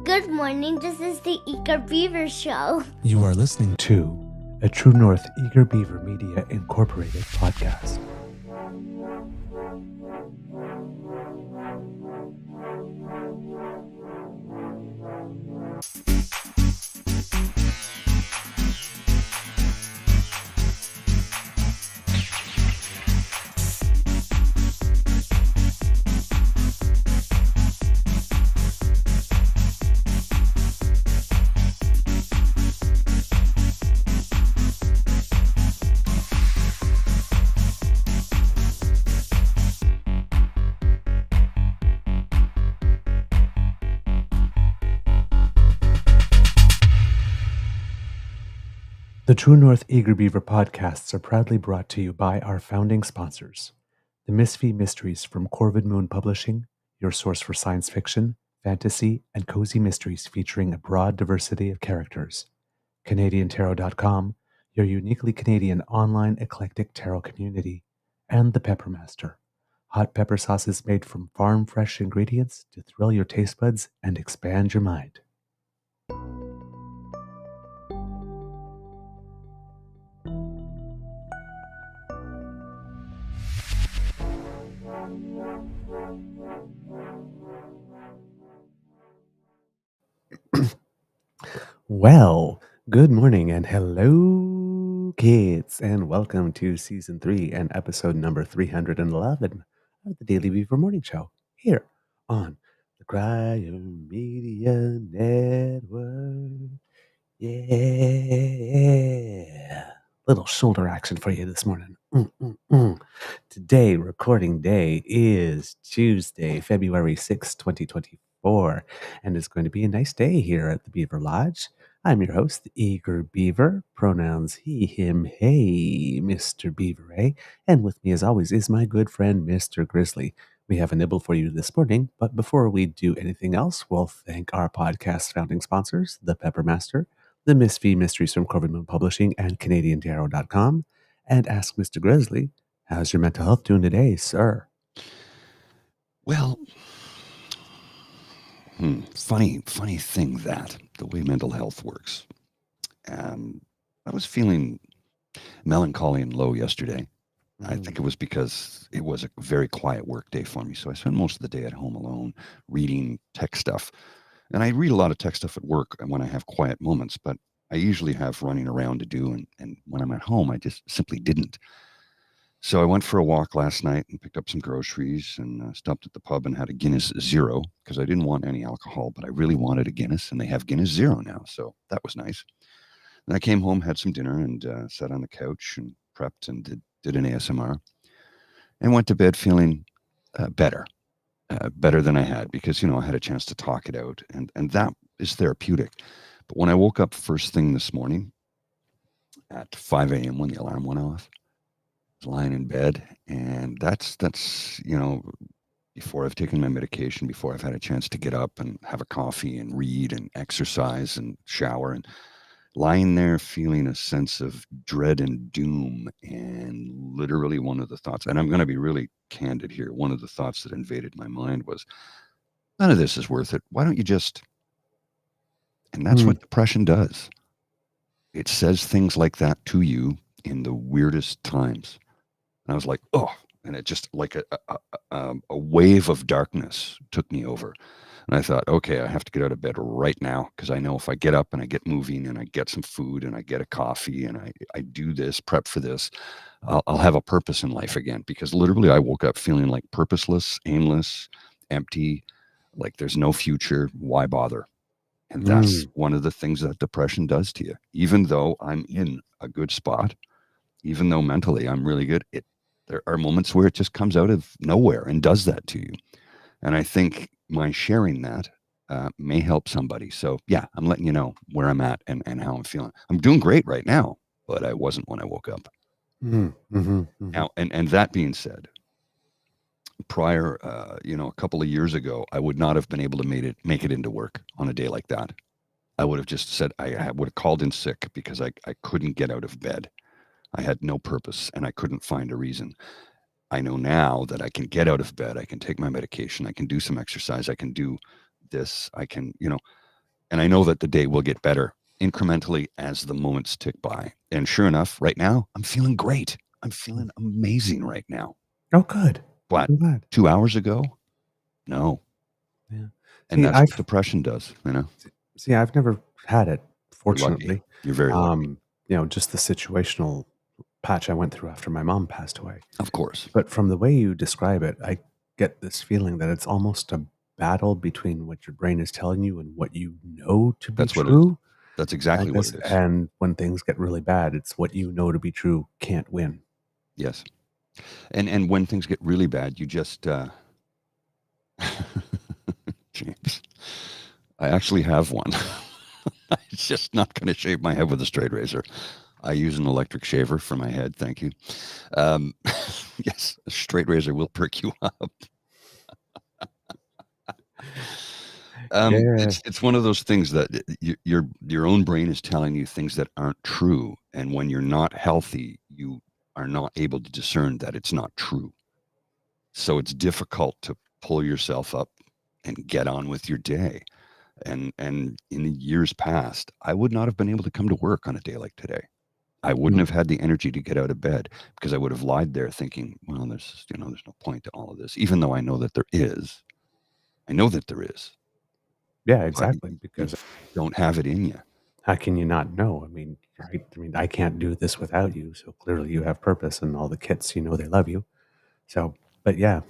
Good morning, this is the Eager Beaver Show. You are listening to a True North Eager Beaver Media Incorporated podcast. The True North Eager Beaver podcasts are proudly brought to you by our founding sponsors, the Misfit Mysteries from Corvid Moon Publishing, your source for science fiction, fantasy, and cozy mysteries featuring a broad diversity of characters, CanadianTarot.com, your uniquely Canadian online eclectic tarot community, and the Peppermaster, hot pepper sauces made from farm-fresh ingredients to thrill your taste buds and expand your mind. Well, good morning and hello, kids, and welcome to Season 3 and episode number 311 of the Daily Beaver Morning Show here on the Crier Media Network. Yeah. Little shoulder action for you this morning. Today, recording day is Tuesday, February 6, 2024, and it's going to be a nice day here at the Beaver Lodge. I'm your host, the Eager Beaver, pronouns he, him, hey, Mr. Beaver, eh? And with me, as always, is my good friend, Mr. Grizzly. We have a nibble for you this morning, but before we do anything else, we'll thank our podcast founding sponsors, the Peppermaster, the Misfit Mysteries from Corvid Moon Publishing, and CanadianTarot.com, and ask Mr. Grizzly, how's your mental health doing today, sir? Well, funny thing that the way mental health works. I was feeling melancholy and low yesterday. I think it was because it was a very quiet work day for me. So I spent most of the day at home alone reading tech stuff. And I read a lot of tech stuff at work when I have quiet moments, but I usually have running around to do. And when I'm at home, I just simply didn't. So I went for a walk last night and picked up some groceries and stopped at the pub and had a Guinness Zero because I didn't want any alcohol, but I really wanted a Guinness, and they have Guinness Zero now. So that was nice. Then I came home, had some dinner, and sat on the couch and prepped and did an ASMR and went to bed feeling better than I had because, I had a chance to talk it out, and that is therapeutic. But when I woke up first thing this morning at 5 a.m. when the alarm went off, lying in bed, and that's before I've taken my medication, before I've had a chance to get up and have a coffee and read and exercise and shower, and lying there feeling a sense of dread and doom. And literally one of the thoughts, and I'm going to be really candid here, one of the thoughts that invaded my mind was, none of this is worth it. Why don't you just... And that's what depression does. It says things like that to you in the weirdest times. And I was like, oh, and it just like a wave of darkness took me over. And I thought, okay, I have to get out of bed right now because I know if I get up and I get moving and I get some food and I get a coffee and I do this, prep for this, I'll have a purpose in life again. Because literally I woke up feeling like purposeless, aimless, empty, like there's no future. Why bother? And that's one of the things that depression does to you. Even though I'm in a good spot, even though mentally I'm really good, there are moments where it just comes out of nowhere and does that to you. And I think my sharing that may help somebody. So yeah, I'm letting you know where I'm at and how I'm feeling. I'm doing great right now, but I wasn't when I woke up. Now, and that being said, prior, a couple of years ago, I would not have been able to make it into work on a day like that. I would have just said, I would have called in sick because I couldn't get out of bed. I had no purpose and I couldn't find a reason. I know now that I can get out of bed. I can take my medication. I can do some exercise. I can do this. I can, And I know that the day will get better incrementally as the moments tick by. And sure enough, right now, I'm feeling great. I'm feeling amazing right now. Oh, good. What, I'm glad. 2 hours ago? No. Yeah. And that's what depression does, you know? See, I've never had it, You're lucky. fortunately. You're very lucky. You know, just the situational patch I went through after my mom passed away. Of course. But from the way you describe it, I get this feeling that it's almost a battle between what your brain is telling you and what you know to be That's what true. That's exactly what it is. And when things get really bad, it's what you know to be true can't win. Yes. And when things get really bad, you just James, I actually have one. I'm just not going to shave my head with a straight razor. I use an electric shaver for my head. Thank you. Yes, a straight razor will perk you up. It's one of those things that your own brain is telling you things that aren't true, and when you're not healthy, you are not able to discern that it's not true. So it's difficult to pull yourself up and get on with your day. And in years past, I would not have been able to come to work on a day like today. I wouldn't have had the energy to get out of bed because I would have lied there thinking, well, there's no point to all of this, even though I know that there is. I know that there is. Yeah, exactly. Because you don't have it in you. How can you not know? I mean, right? I mean, I can't do this without you. So clearly you have purpose, and all the kits, they love you. So, but yeah,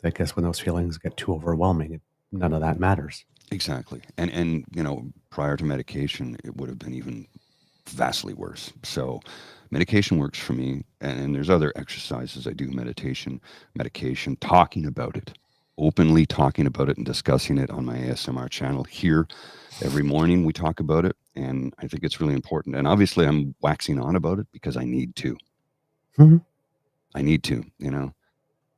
I guess when those feelings get too overwhelming, none of that matters. Exactly. And prior to medication, it would have been even vastly worse. So medication works for me. And there's other exercises. I do meditation, medication, talking about it, openly talking about it and discussing it on my ASMR channel here. Every morning we talk about it. And I think it's really important. And obviously I'm waxing on about it because I need to. Mm-hmm. I need to,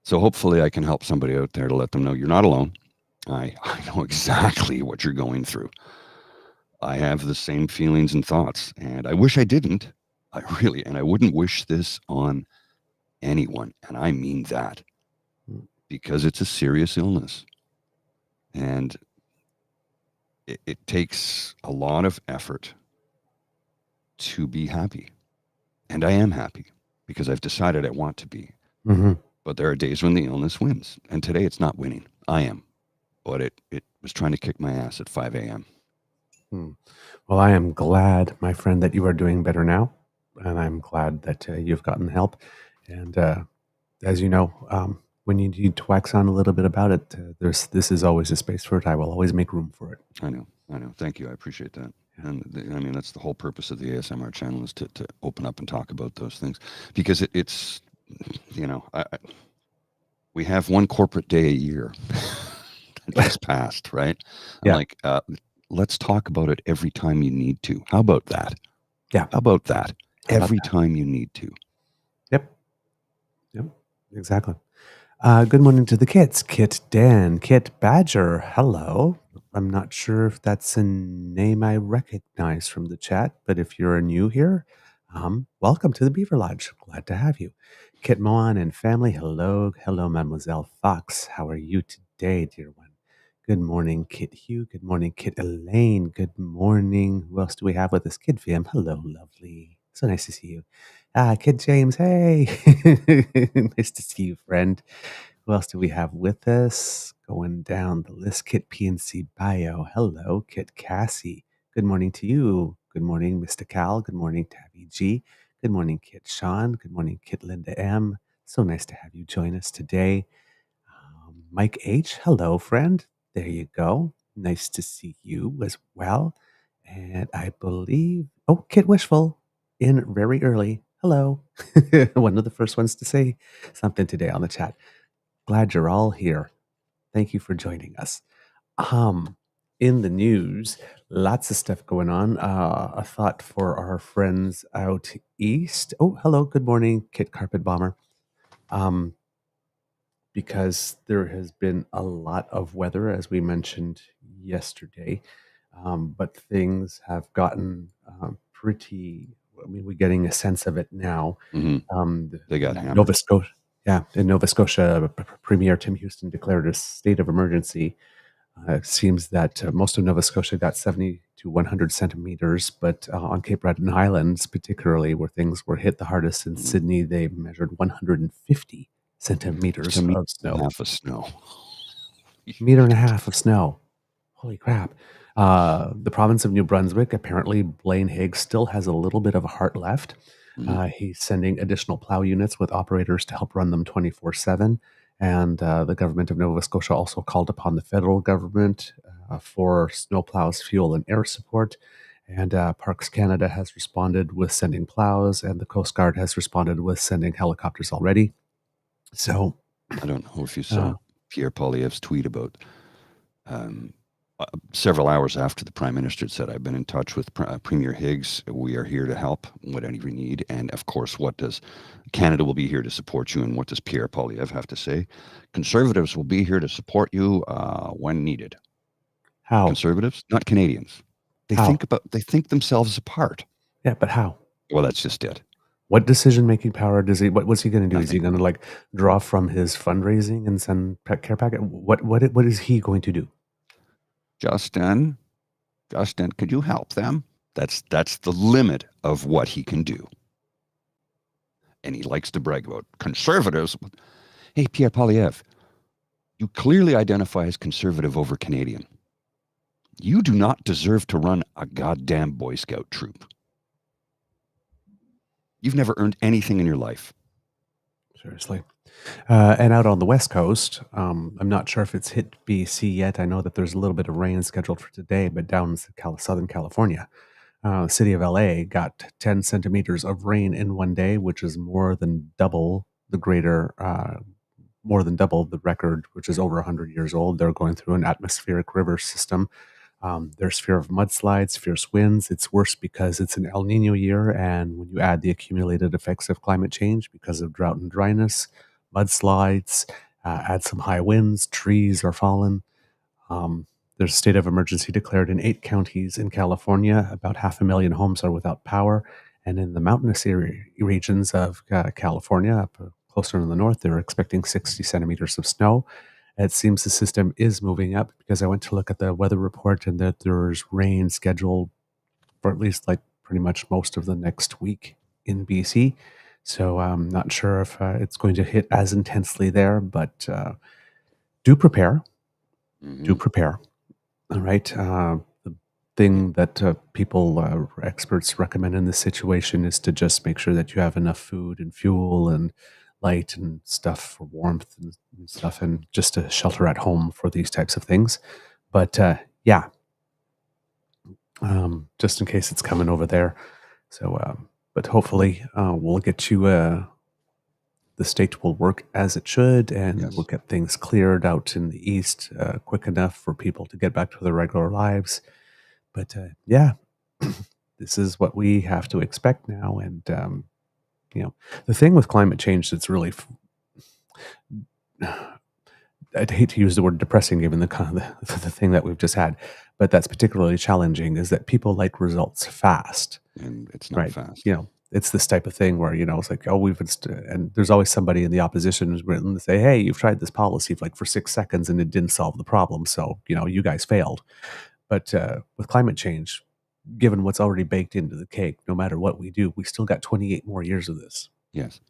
So hopefully I can help somebody out there to let them know you're not alone. I know exactly what you're going through. I have the same feelings and thoughts, and I wish I didn't. And I wouldn't wish this on anyone. And I mean that because it's a serious illness. And it takes a lot of effort to be happy. And I am happy because I've decided I want to be. Mm-hmm. But there are days when the illness wins. And today it's not winning. I am. But it was trying to kick my ass at 5 a.m. Well, I am glad, my friend, that you are doing better now. And I'm glad that you've gotten help. And as you know, when you need to wax on a little bit about it, this is always a space for it. I will always make room for it. I know. Thank you. I appreciate that. And I mean, that's the whole purpose of the ASMR channel is to open up and talk about those things because it's, we have one corporate day a year that just passed, right? I'm like, let's talk about it every time you need to. How about that? Yeah. How about that? Every time you need to. Yep. Exactly. Good morning to the kits. Kit Dan, Kit Badger. Hello. I'm not sure if that's a name I recognize from the chat, but if you're new here, welcome to the Beaver Lodge. Glad to have you. Kit Moan and family. Hello. Hello, Mademoiselle Fox. How are you today, dear one? Good morning, Kit Hugh. Good morning, Kit Elaine. Good morning. Who else do we have with us? Kid Fam. Hello, lovely. So nice to see you. Kid James. Hey. Nice to see you, friend. Who else do we have with us? Going down the list, Kit PNC Bio. Hello, Kit Cassie. Good morning to you. Good morning, Mr. Cal. Good morning, Tabby G. Good morning, Kit Sean. Good morning, Kit Linda M. So nice to have you join us today. Mike H. Hello, friend. There you go. Nice to see you as well. And I believe, Kit Wishful in very early. Hello. One of the first ones to say something today on the chat. Glad you're all here. Thank you for joining us. In the news, lots of stuff going on. A thought for our friends out east. Oh, hello. Good morning, Kit Carpet Bomber. Because there has been a lot of weather, as we mentioned yesterday, but things have gotten pretty. I mean, we're getting a sense of it now. Mm-hmm. They got hammered. Nova Scotia. Yeah, in Nova Scotia, Premier Tim Houston declared a state of emergency It seems that most of Nova Scotia got 70 to 100 centimeters, but on Cape Breton Islands, particularly where things were hit the hardest in Sydney, they measured 150 centimeters It's a meter of and a snow. half of snow. Meter and a half of snow. Holy crap. The province of New Brunswick, apparently Blaine Higgs still has a little bit of a heart left. He's sending additional plow units with operators to help run them 24/7. And the government of Nova Scotia also called upon the federal government for snowplows, fuel, and air support. And Parks Canada has responded with sending plows, and the Coast Guard has responded with sending helicopters already. So, I don't know if you saw Pierre Poilievre's tweet about several hours after the Prime Minister said, I've been in touch with Premier Higgs. We are here to help, whatever you need. And of course, what does Canada will be here to support you? And what does Pierre Poilievre have to say? Conservatives will be here to support you when needed. how? Conservatives, not Canadians. They How? they think themselves apart. Yeah, but how? Well, that's just it. What decision-making power does he? What's he going to do? Is he Nothing. going to like draw from his fundraising and send care packet? What is he going to do? Justin, could you help them? That's the limit of what he can do. And he likes to brag about conservatives. Hey, Pierre Poilievre, you clearly identify as conservative over Canadian. You do not deserve to run a goddamn Boy Scout troop. You've never earned anything in your life. Seriously. And out on the West Coast, I'm not sure if it's hit BC yet. I know that there's a little bit of rain scheduled for today, but down in Southern California, the city of LA got 10 centimeters of rain in one day, which is more than double the record, which is over 100 years old. They're going through an atmospheric river system. There's fear of mudslides, fierce winds. It's worse because it's an El Nino year, and when you add the accumulated effects of climate change because of drought and dryness, mudslides, add some high winds, trees are fallen. There's a state of emergency declared in 8 counties in California. About 500,000 homes are without power, and in the mountainous regions of California, up closer in the north, they're expecting 60 centimeters of snow. It seems the system is moving up because I went to look at the weather report and that there's rain scheduled for at least like pretty much most of the next week in BC. So I'm not sure if it's going to hit as intensely there, but do prepare. Do prepare. All right. The thing that experts recommend in this situation is to just make sure that you have enough food and fuel and light and stuff for warmth and stuff, and just to shelter at home for these types of things. But just in case it's coming over there. So, but hopefully we'll get you, the state will work as it should, and Yes. we'll get things cleared out in the east quick enough for people to get back to their regular lives. But this is what we have to expect now. And, the thing with climate change that's really, I'd hate to use the word depressing given the thing that we've just had, but that's particularly challenging, is that people like results fast. And it's not Right. fast. It's this type of thing where, it's like, oh, and there's always somebody in the opposition who's written to say, hey, you've tried this policy for 6 seconds and it didn't solve the problem. So, you guys failed. But with climate change, given what's already baked into the cake, no matter what we do, we still got 28 more years of this. Yes.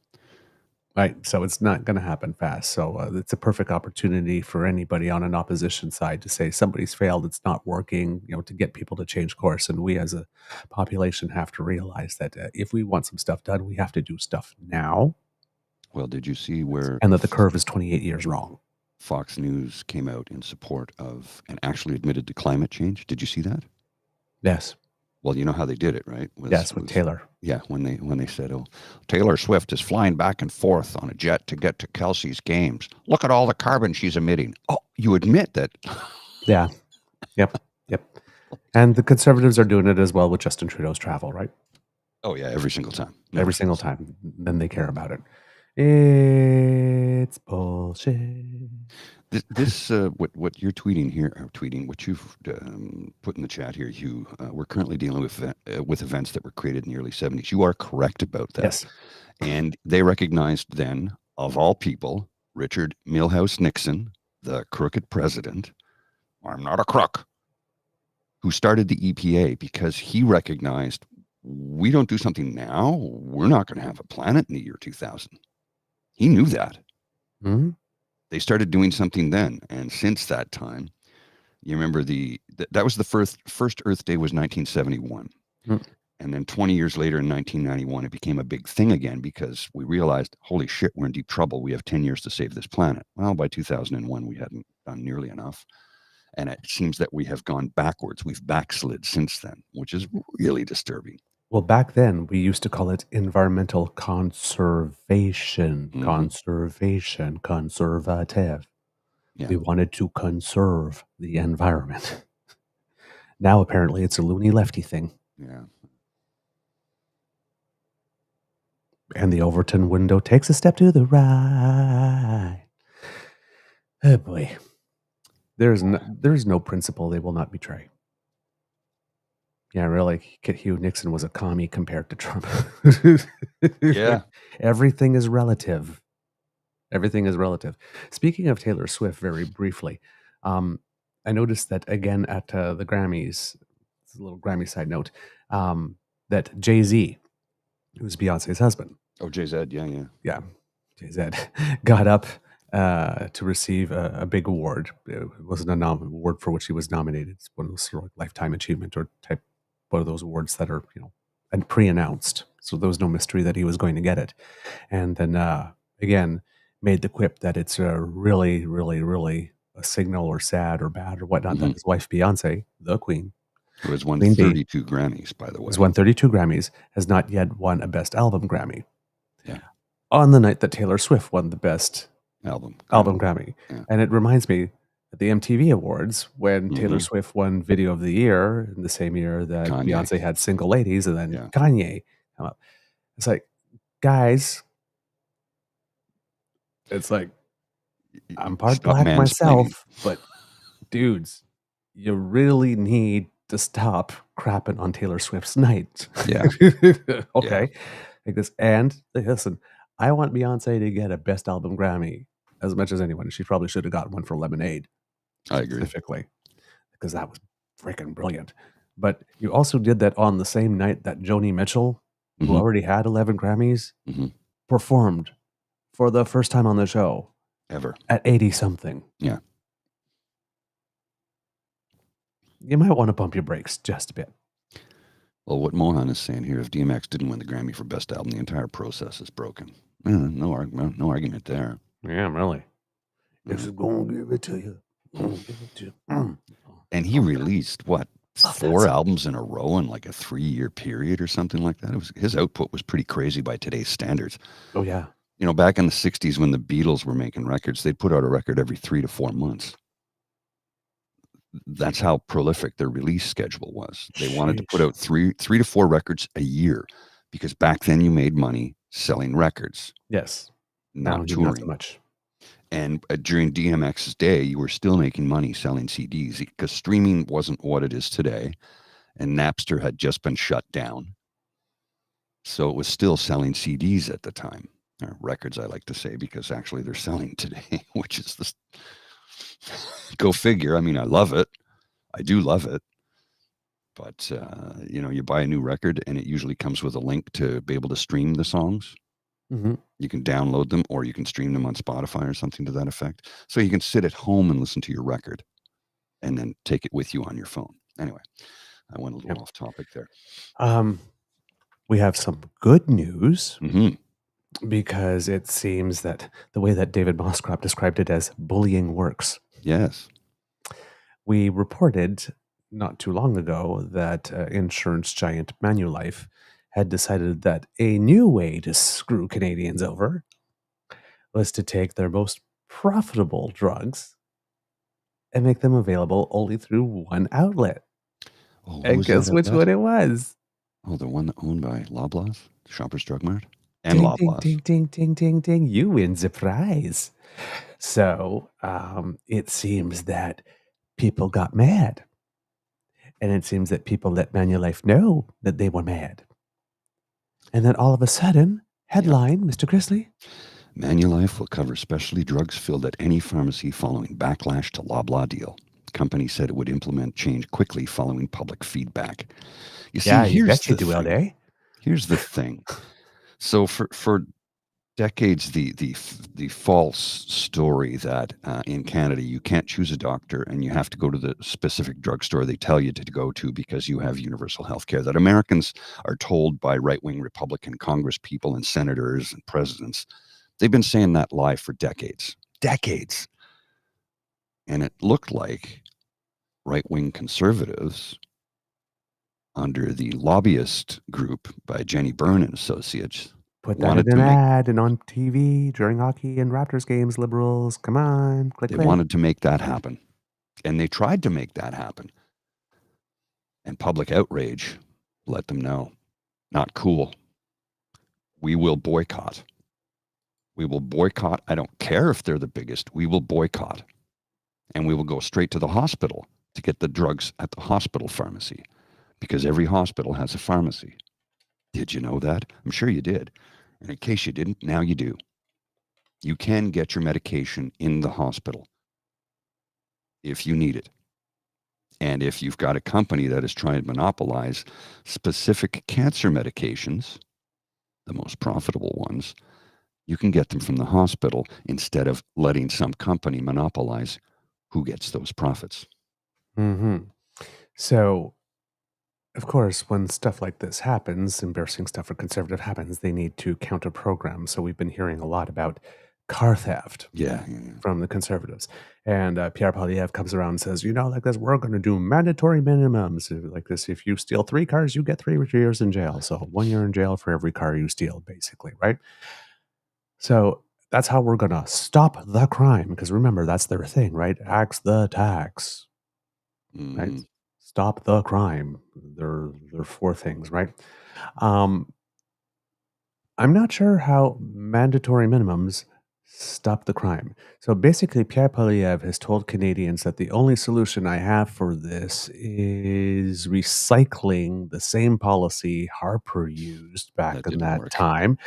Right. So it's not going to happen fast. So it's a perfect opportunity for anybody on an opposition side to say somebody's failed, it's not working, to get people to change course. And we as a population have to realize that if we want some stuff done, we have to do stuff now. Well, did you see where... And that the curve is 28 years wrong. Fox News came out in support of and actually admitted to climate change? Did you see that? Yes. Well, you know how they did it, right? Yes, with Taylor. Yeah, when they said, "Oh, Taylor Swift is flying back and forth on a jet to get to Kelsey's games. Look at all the carbon she's emitting." Oh, you admit that? Yeah. Yep. And the Conservatives are doing it as well with Justin Trudeau's travel, right? Oh yeah, every single time. Every single time. Then they care about it. It's bullshit. This what you're tweeting here, or tweeting what you've put in the chat here, Hugh. We're currently dealing with events that were created in the early 70s. You are correct about that. Yes. And they recognized then, of all people, Richard Milhous Nixon, the crooked president, I'm not a crook, who started the EPA because he recognized we don't do something now, we're not going to have a planet in the year 2000. He knew that. Hmm? They started doing something then. And since that time, you remember that was the first Earth Day was 1971. Mm. And then 20 years later in 1991, it became a big thing again because we realized, holy shit, we're in deep trouble. We have 10 years to save this planet. Well, by 2001, we hadn't done nearly enough. And it seems that we have gone backwards. We've backslid since then, which is really disturbing. Well, back then we used to call it environmental conservation, conservative. Yeah. We wanted to conserve the environment. Now, apparently, it's a loony lefty thing. Yeah. And the Overton window takes a step to the right. Oh, boy. There's no principle they will not betray. Yeah, really. Hugh Nixon was a commie compared to Trump. Yeah. Everything is relative. Everything is relative. Speaking of Taylor Swift, very briefly, I noticed that again at the Grammys, it's a little Grammy side note, that Jay-Z, who's Beyonce's husband. Oh, JZ. Yeah. Yeah, Jay-Z, got up to receive a big award. It wasn't an award for which he was nominated. It's one of those sort of lifetime achievement or type, one of those awards that are, and pre-announced. So there was no mystery that he was going to get it. And then again, made the quip that it's really, really, really a signal or sad or bad or whatnot that his wife Beyonce, the Queen, who has won Queen Bee, 32 Grammys, by the way, has won 32 Grammys, has not yet won a Best Album Grammy. Yeah. On the night that Taylor Swift won the Best Album Grammy. Yeah. And it reminds me at the MTV Awards when Taylor Swift won Video of the Year in the same year that Beyonce had Single Ladies and then Kanye come up. It's like, guys, it's like, I'm part black myself, but dudes, you really need to stop crapping on Taylor Swift's night. Yeah. Okay. Yeah. Like this. And listen, I want Beyonce to get a Best Album Grammy as much as anyone. She probably should have got one for Lemonade. I agree. Specifically, because that was freaking brilliant. But you also did that on the same night that Joni Mitchell, who already had 11 Grammys, performed for the first time on the show. Ever. At 80-something. Yeah. You might want to bump your brakes just a bit. Well, what Mohan is saying here, if DMX didn't win the Grammy for Best Album, the entire process is broken. No argument there. Yeah, really. It's going to give it to you. And he released, what, 4 albums in a row in like a 3-year period or something like that? His output was pretty crazy by today's standards. Oh, yeah. Back in the 60s when the Beatles were making records, they'd put out a record every 3 to 4 months. That's how prolific their release schedule was. They wanted to put out 3 to 4 records a year because back then you made money selling records. Yes. Not touring. Not so much. And during DMX's day, you were still making money selling CDs because streaming wasn't what it is today. And Napster had just been shut down. So it was still selling CDs at the time. Or records, I like to say, because actually they're selling today, which is this. Go figure. I mean, I love it. I do love it. But, you buy a new record and it usually comes with a link to be able to stream the songs. You can download them or you can stream them on Spotify or something to that effect. So you can sit at home and listen to your record and then take it with you on your phone. Anyway, I went a little off topic there. We have some good news. Because it seems that the way that David Moscrop described it as bullying works. Yes. We reported not too long ago that insurance giant Manulife had decided that a new way to screw Canadians over was to take their most profitable drugs and make them available only through one outlet. And guess which one it was? Oh, the one owned by Loblaws, Shoppers Drug Mart? And Loblaws. Ding, ding, ding, ding, ding. You win the prize. So it seems that people got mad. And it seems that people let Manulife know that they were mad. And then all of a sudden, headline, Mr. Chrisley. Manulife will cover specialty drugs filled at any pharmacy following backlash to Loblaw deal. company said it would implement change quickly following public feedback. You see, Yeah, you here's bet you the do, thing. LA. Here's the thing. So for decades, the false story that in Canada you can't choose a doctor and you have to go to the specific drugstore they tell you to go to because you have universal health care, that Americans are told by right-wing Republican Congress people and senators and presidents. They've been saying that lie for decades. And it looked like right-wing conservatives under the lobbyist group by Jenni Byrne Associates Put that in wanted to an make ad and on TV during hockey and Raptors games, liberals. Come on, click, they click. wanted to make that happen. And they tried to make that happen. And public outrage let them know. Not cool. We will boycott. We will boycott. I don't care if they're the biggest. We will boycott. And we will go straight to the hospital to get the drugs at the hospital pharmacy because every hospital has a pharmacy. Did you know that? I'm sure you did. And in case you didn't, now you do. You can get your medication in the hospital if you need it. And if you've got a company that is trying to monopolize specific cancer medications, the most profitable ones, you can get them from the hospital instead of letting some company monopolize who gets those profits. Mm-hmm. So, of course, when stuff like this happens, embarrassing stuff for conservative happens, they need to counter program. So we've been hearing a lot about car theft Yeah. from the conservatives. And Pierre Poilievre comes around and says, like this, we're going to do mandatory minimums. Like this, if you steal 3 cars, you get 3 years in jail. So 1 year in jail for every car you steal, basically, right? So that's how we're going to stop the crime. Because remember, that's their thing, right? Axe the tax, right? Mhm. Stop the crime. They're 4 things, right? I'm not sure how mandatory minimums stop the crime. So basically, Pierre Poilievre has told Canadians that the only solution I have for this is recycling the same policy Harper used back That in didn't that work. time,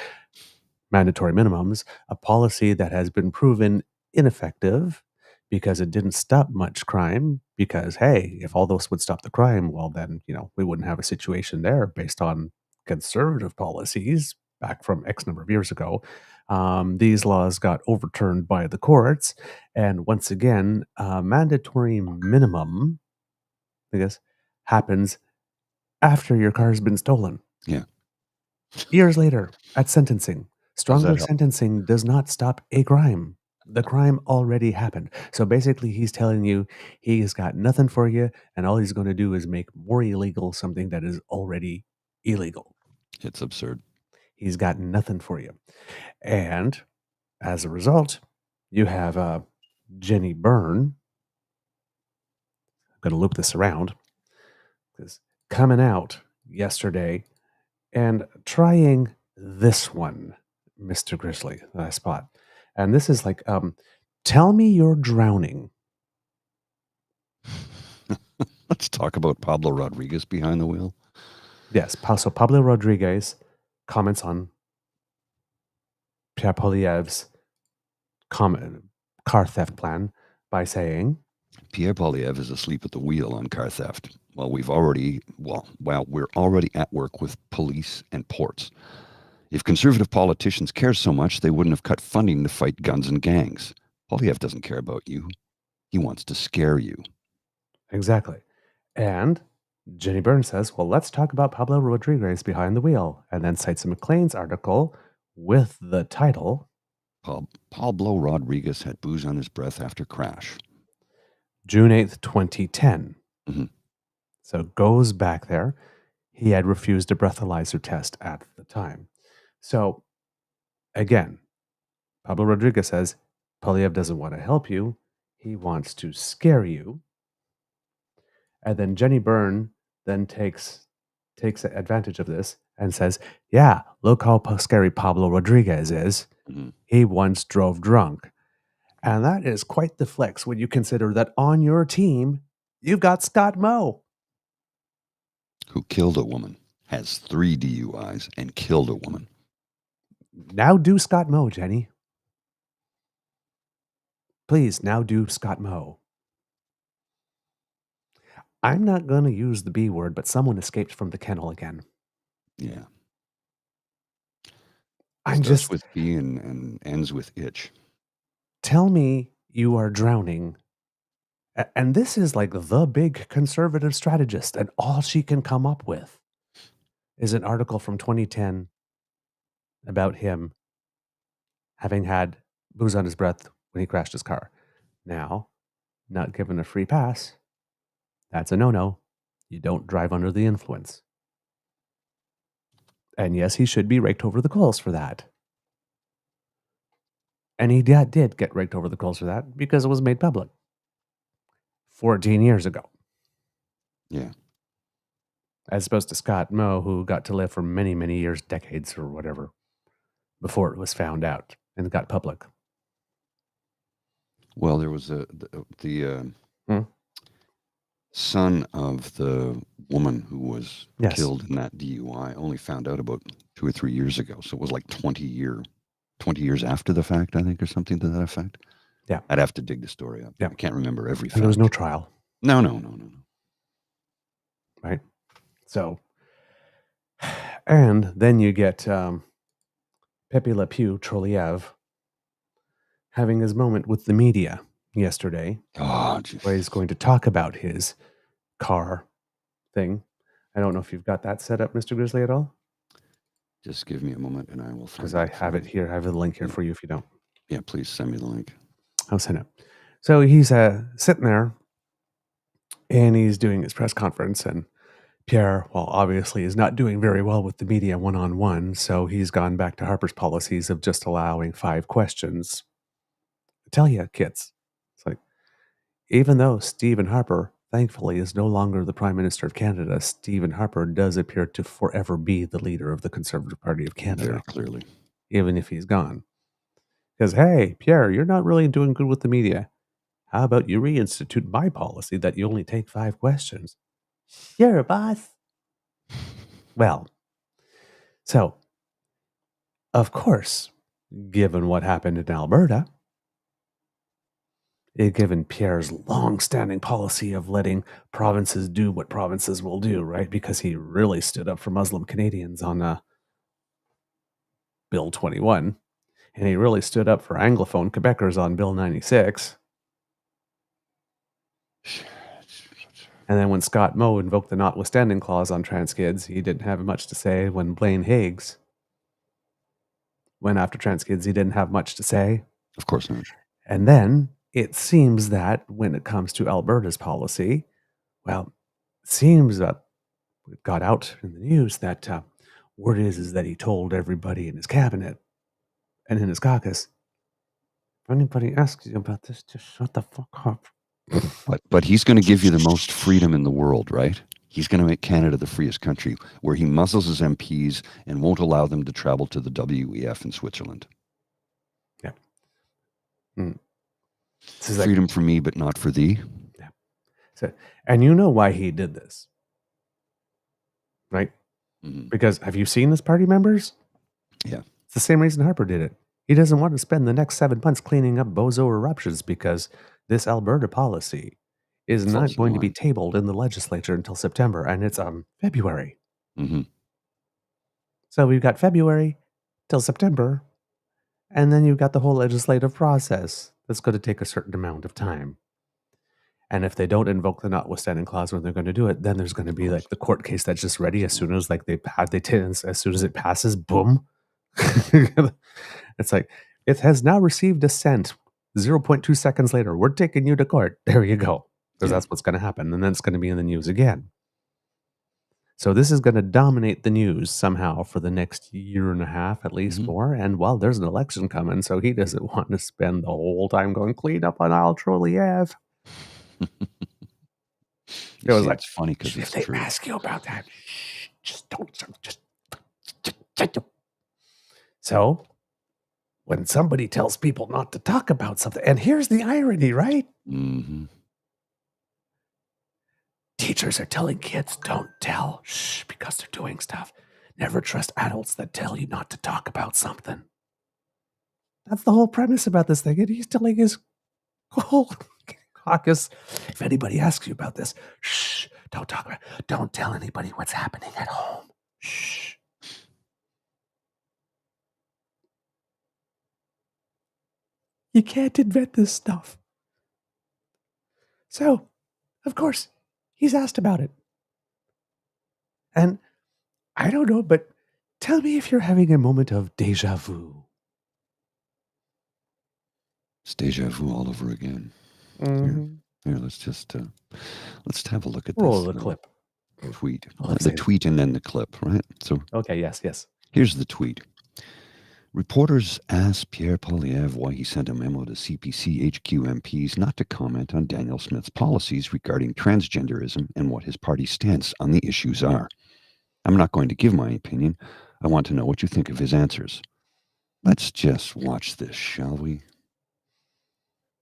mandatory minimums, a policy that has been proven ineffective because it didn't stop much crime. Because, hey, if all those would stop the crime, well, then, we wouldn't have a situation there based on conservative policies back from X number of years ago. These laws got overturned by the courts. And once again, mandatory minimum, I guess, happens after your car's been stolen. Yeah. Years later, at sentencing, How's that stronger help? sentencing does not stop a crime. The crime already happened. So basically, he's telling you he's got nothing for you, and all he's going to do is make more illegal something that is already illegal. It's absurd. He's got nothing for you. And as a result, you have Jenni Byrne. I'm going to loop this around because coming out yesterday and trying this one, Mr. Grizzly, that I spot. And this is like, tell me you're drowning. Let's talk about Pablo Rodriguez behind the wheel. Yes, so Pablo Rodriguez comments on Pierre Poilievre's car theft plan by saying, Pierre Poilievre is asleep at the wheel on car theft. Well, we're already at work with police and ports. If conservative politicians care so much, they wouldn't have cut funding to fight guns and gangs. Poilievre doesn't care about you. He wants to scare you. Exactly. And Jenni Byrne says, well, let's talk about Pablo Rodriguez behind the wheel, and then cites a Maclean's article with the title, Pablo Rodriguez had booze on his breath after crash. June 8th, 2010. Mhm. So goes back there. He had refused a breathalyzer test at the time. So again, Pablo Rodriguez says Poilievre doesn't want to help you. He wants to scare you. And then Jenni Byrne then takes advantage of this and says, yeah, look how scary Pablo Rodriguez is. Mhm. He once drove drunk. And that is quite the flex when you consider that on your team, you've got Scott Moe, Who killed a woman, has 3 DUIs, and killed a woman. Now do Scott Moe, Jenni. Please, now do Scott Moe. I'm not going to use the B word, but someone escaped from the kennel again. Yeah. I'm Starts just, with B and ends with itch. tell me you are drowning. And this is like the big conservative strategist, and all she can come up with is an article from 2010 about him having had booze on his breath when he crashed his car. Now, not given a free pass, that's a no-no. You don't drive under the influence. And yes, he should be raked over the coals for that. And he did get raked over the coals for that because it was made public 14 years ago. Yeah. As opposed to Scott Moe, who got to live for many, many years, decades or whatever, before it was found out and got public. Well, there was the Hmm? son of the woman who was Yes. killed in that DUI only found out about 2 or 3 years ago. So it was like 20 years after the fact, I think, or something to that effect. Yeah. I'd have to dig the story up. Yeah. I can't remember every fact. And there was no trial. No. Right? So, and then you get Pepe Le Pew, Trollièvre, having his moment with the media yesterday, Oh, geez. where he's going to talk about his car thing. I don't know if you've got that set up, Mr. Grizzly, at all? Just give me a moment and I will find Because I have it here. I have the link here for you if you don't. Yeah, please send me the link. I'll send it. So he's sitting there and he's doing his press conference, and Pierre, well, obviously is not doing very well with the media one-on-one, so he's gone back to Harper's policies of just allowing 5 questions. I tell you, kids, it's like, even though Stephen Harper, thankfully, is no longer the Prime Minister of Canada, Stephen Harper does appear to forever be the leader of the Conservative Party of Canada. Very clearly. Even if he's gone. Because, hey, Pierre, you're not really doing good with the media. How about you reinstitute my policy that you only take 5 questions? Sure, boss. Well, so, of course, given what happened in Alberta, given Pierre's long-standing policy of letting provinces do what provinces will do, right? Because he really stood up for Muslim Canadians on Bill 21, and he really stood up for Anglophone Quebecers on Bill 96. And then when Scott Moe invoked the notwithstanding clause on trans kids, he didn't have much to say. When Blaine Higgs went after trans kids, he didn't have much to say. Of course not. And then it seems that when it comes to Alberta's policy, well, it seems that it got out in the news that word is that he told everybody in his cabinet and in his caucus, if anybody asks you about this, just shut the fuck up. But he's going to give you the most freedom in the world, right? He's going to make Canada the freest country, where he muzzles his MPs and won't allow them to travel to the WEF in Switzerland. Yeah. Mm. Freedom for me, but not for thee. Yeah. So, and you know why he did this, right? Mm-hmm. Because have you seen his party members? Yeah. It's the same reason Harper did it. He doesn't want to spend the next 7 months cleaning up bozo eruptions because this Alberta policy is not going to be tabled in the legislature until September, and it's February. Mm-hmm. So we've got February till September, and then you've got the whole legislative process that's going to take a certain amount of time. And if they don't invoke the notwithstanding clause when they're going to do it, then there's going to be like the court case that's just ready as soon as as soon as it passes, boom. It's like, it has now received assent. 0.2 seconds later, we're taking you to court. There you go. Because that's what's going to happen. And then it's going to be in the news again. So this is going to dominate the news somehow for the next year and a half, at least more. And well, there's an election coming, so he doesn't want to spend the whole time going clean up on Isle Trollièvre. It was like, it's funny because if they ask you about that, just don't. So when somebody tells people not to talk about something, and here's the irony, right? Mm-hmm. Teachers are telling kids, don't tell, shh, because they're doing stuff. Never trust adults that tell you not to talk about something. That's the whole premise about this thing. And he's telling his whole caucus, if anybody asks you about this, shh, Don't talk about it. Don't tell anybody what's happening at home. Shh. You can't invent this stuff. So, of course, he's asked about it. And I don't know, but tell me if you're having a moment of deja vu. It's deja vu all over again. Mm-hmm. Here, let's have a look at Roll this the little clip. tweet. Let's The say- tweet and then the clip, right? So Okay, yes. here's the tweet. Reporters asked Pierre Poilievre why he sent a memo to CPC HQ MPs not to comment on Daniel Smith's policies regarding transgenderism and what his party's stance on the issues are. I'm not going to give my opinion. I want to know what you think of his answers. Let's just watch this, shall we?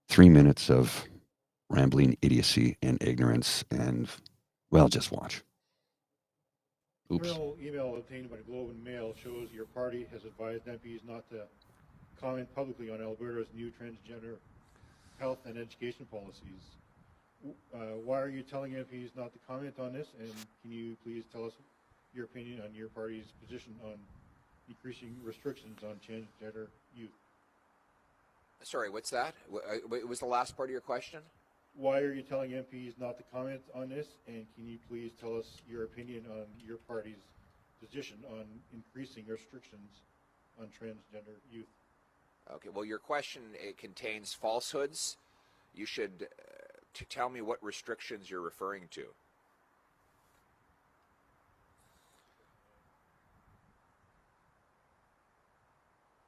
3 minutes of rambling idiocy and ignorance and, well, just watch. Oops. Criminal email obtained by Globe and Mail shows your party has advised MPs not to comment publicly on Alberta's new transgender health and education policies. Why are you telling MPs not to comment on this? And can you please tell us your opinion on your party's position on increasing restrictions on transgender youth? Sorry, what's that? What was the last part of your question? Why are you telling MPs not to comment on this? And can you please tell us your opinion on your party's position on increasing restrictions on transgender youth? Okay, well, your question, it contains falsehoods. You should tell me what restrictions you're referring to.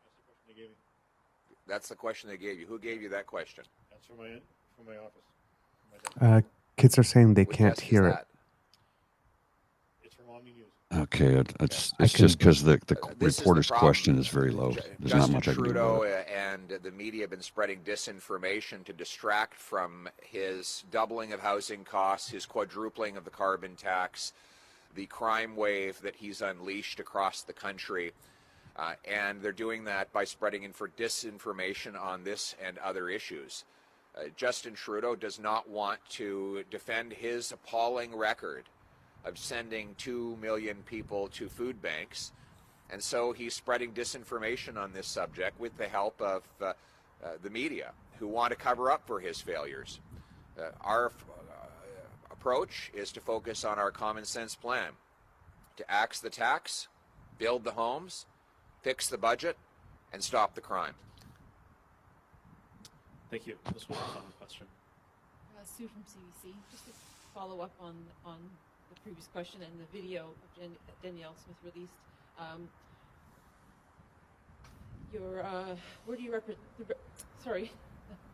That's the question they gave me. That's the question they gave you. Who gave you that question? That's from my office. Kids are saying they What can't desk is hear it. that? It's from Omni News. Okay, it's I just can- because the This is the reporter's problem. question is very low. There's not Justin much I can do Trudeau about it. and the media have been spreading disinformation to distract from his doubling of housing costs, his quadrupling of the carbon tax, the crime wave that he's unleashed across the country. And they're doing that by spreading disinformation on this and other issues. Justin Trudeau does not want to defend his appalling record of sending 2 million people to food banks. And so he's spreading disinformation on this subject with the help of the media who want to cover up for his failures. Our approach is to focus on our common sense plan, to axe the tax, build the homes, fix the budget, and stop the crime. Thank you. This was a fun question. Sue from CBC. Just to follow up on the previous question and the video of Danielle Smith released. Where do you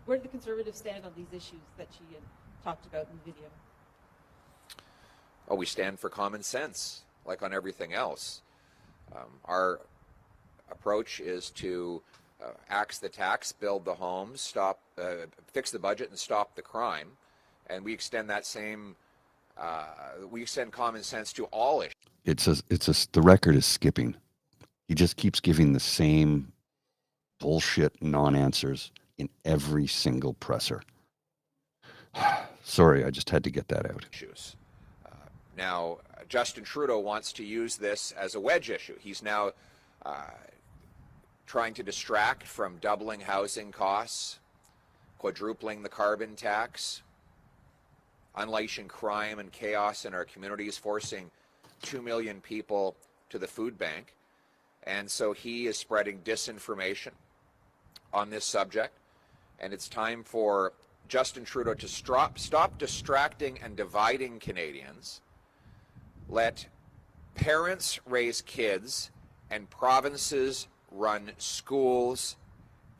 where do the Conservatives stand on these issues that she had talked about in the video? Oh, we stand for common sense, like on everything else. Our approach is to axe the tax, build the homes, fix the budget, and stop the crime. And we extend that same, we extend common sense to all issues. The record is skipping. He just keeps giving the same bullshit non-answers in every single presser. Sorry, I just had to get that out. Now, Justin Trudeau wants to use this as a wedge issue. He's now trying to distract from doubling housing costs, quadrupling the carbon tax, unleashing crime and chaos in our communities, forcing 2 million people to the food bank. And so he is spreading disinformation on this subject. And it's time for Justin Trudeau to stop distracting and dividing Canadians. Let parents raise kids and provinces run schools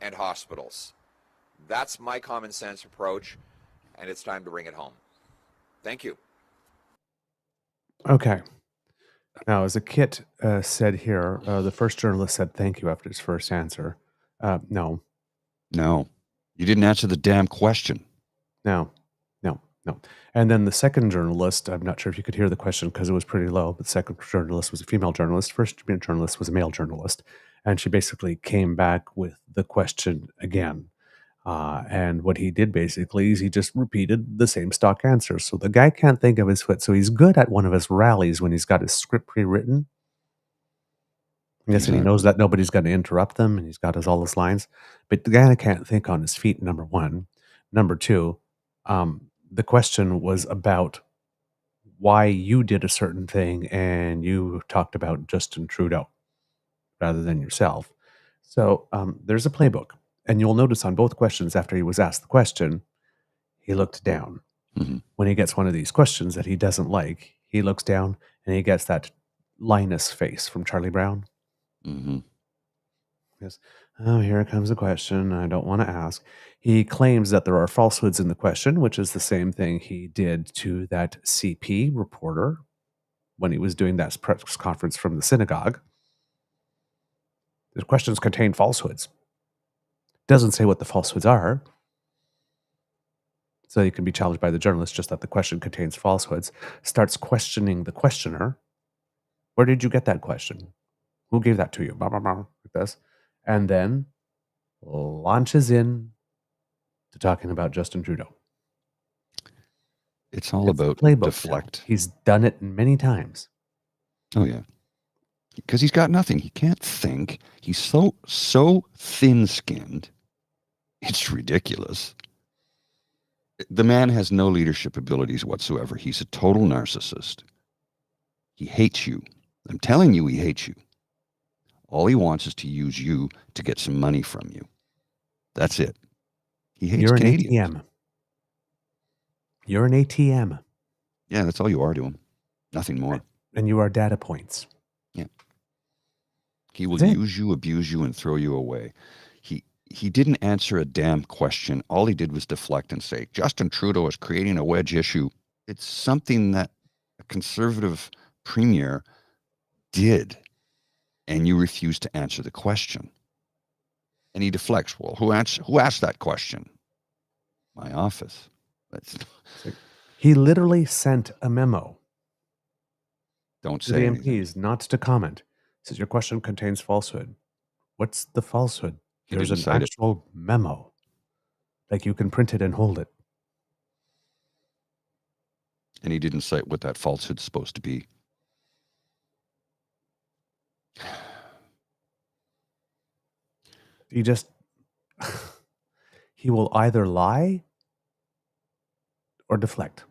and hospitals. That's my common sense approach, and it's time to bring it home. Thank you. Okay. Now, as a Kit said here, the first journalist said thank you after his first answer. No. You didn't answer the damn question. No. And then the second journalist, I'm not sure if you could hear the question because it was pretty low, but the second journalist was a female journalist. First journalist was a male journalist. And she basically came back with the question again. And what he did basically is he just repeated the same stock answers. So the guy can't think of his foot. So he's good at one of his rallies when he's got his script pre-written. Yes, and he knows that nobody's going to interrupt them, and he's got all his lines. But the guy can't think on his feet, number one. Number two, the question was about why you did a certain thing, and you talked about Justin Trudeau rather than yourself. So there's a playbook, and you'll notice on both questions after he was asked the question, he looked down. When he gets one of these questions that he doesn't like, he looks down and he gets that Linus face from Charlie Brown. Yes. Oh, here comes a question I don't want to ask. He claims that there are falsehoods in the question, which is the same thing he did to that CP reporter when he was doing that press conference from the synagogue. The questions contain falsehoods. Doesn't say what the falsehoods are. So you can be challenged by the journalist just that the question contains falsehoods. Starts questioning the questioner. Where did you get that question? Who gave that to you? Blah, blah, blah, like this. And then launches in to talking about Justin Trudeau. It's all about playbook deflect. Now. He's done it many times. Oh, yeah. Because he's got nothing. He can't think. He's so thin-skinned. It's ridiculous. The man has no leadership abilities whatsoever. He's a total narcissist. He hates you. I'm telling you, he hates you. All he wants is to use you to get some money from you. That's it. He hates Canadians. You're an ATM. You're an ATM. Yeah, that's all you are to him. Nothing more. And you are data points. Yeah. He will use you, abuse you, and throw you away. He didn't answer a damn question. All he did was deflect and say, Justin Trudeau is creating a wedge issue. It's something that a conservative premier did, and you refuse to answer the question. And he deflects. Well, who asked that question? My office. He literally sent a memo. Don't to say the anything. MPs not to comment. Says your question contains falsehood. What's the falsehood? There's an actual memo. Like you can print it and hold it. And he didn't cite what that falsehood's supposed to be. He just he will either lie or deflect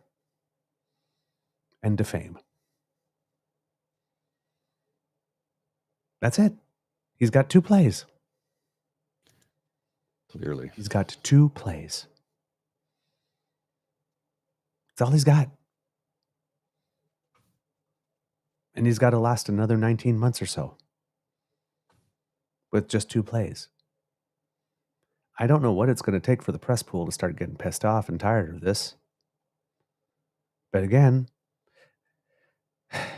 and defame. That's it. He's got two plays. Clearly. He's got two plays. That's all he's got. And he's got to last another 19 months or so with just two plays. I don't know what it's going to take for the press pool to start getting pissed off and tired of this. But again,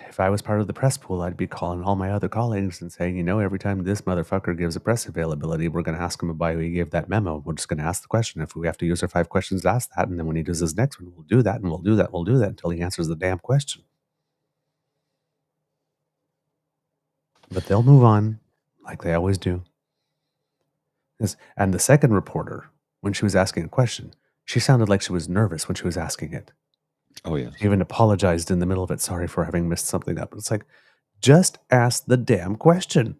if I was part of the press pool, I'd be calling all my other colleagues and saying, every time this motherfucker gives a press availability, we're going to ask him about who he gave that memo. We're just going to ask the question. If we have to use our 5 questions to ask that, and then when he does his next one, we'll do that, and we'll do that until he answers the damn question. But they'll move on, like they always do. And the second reporter, when she was asking a question, she sounded like she was nervous when she was asking it. Oh, yeah. She even apologized in the middle of it. Sorry for having missed something up. It's like, just ask the damn question.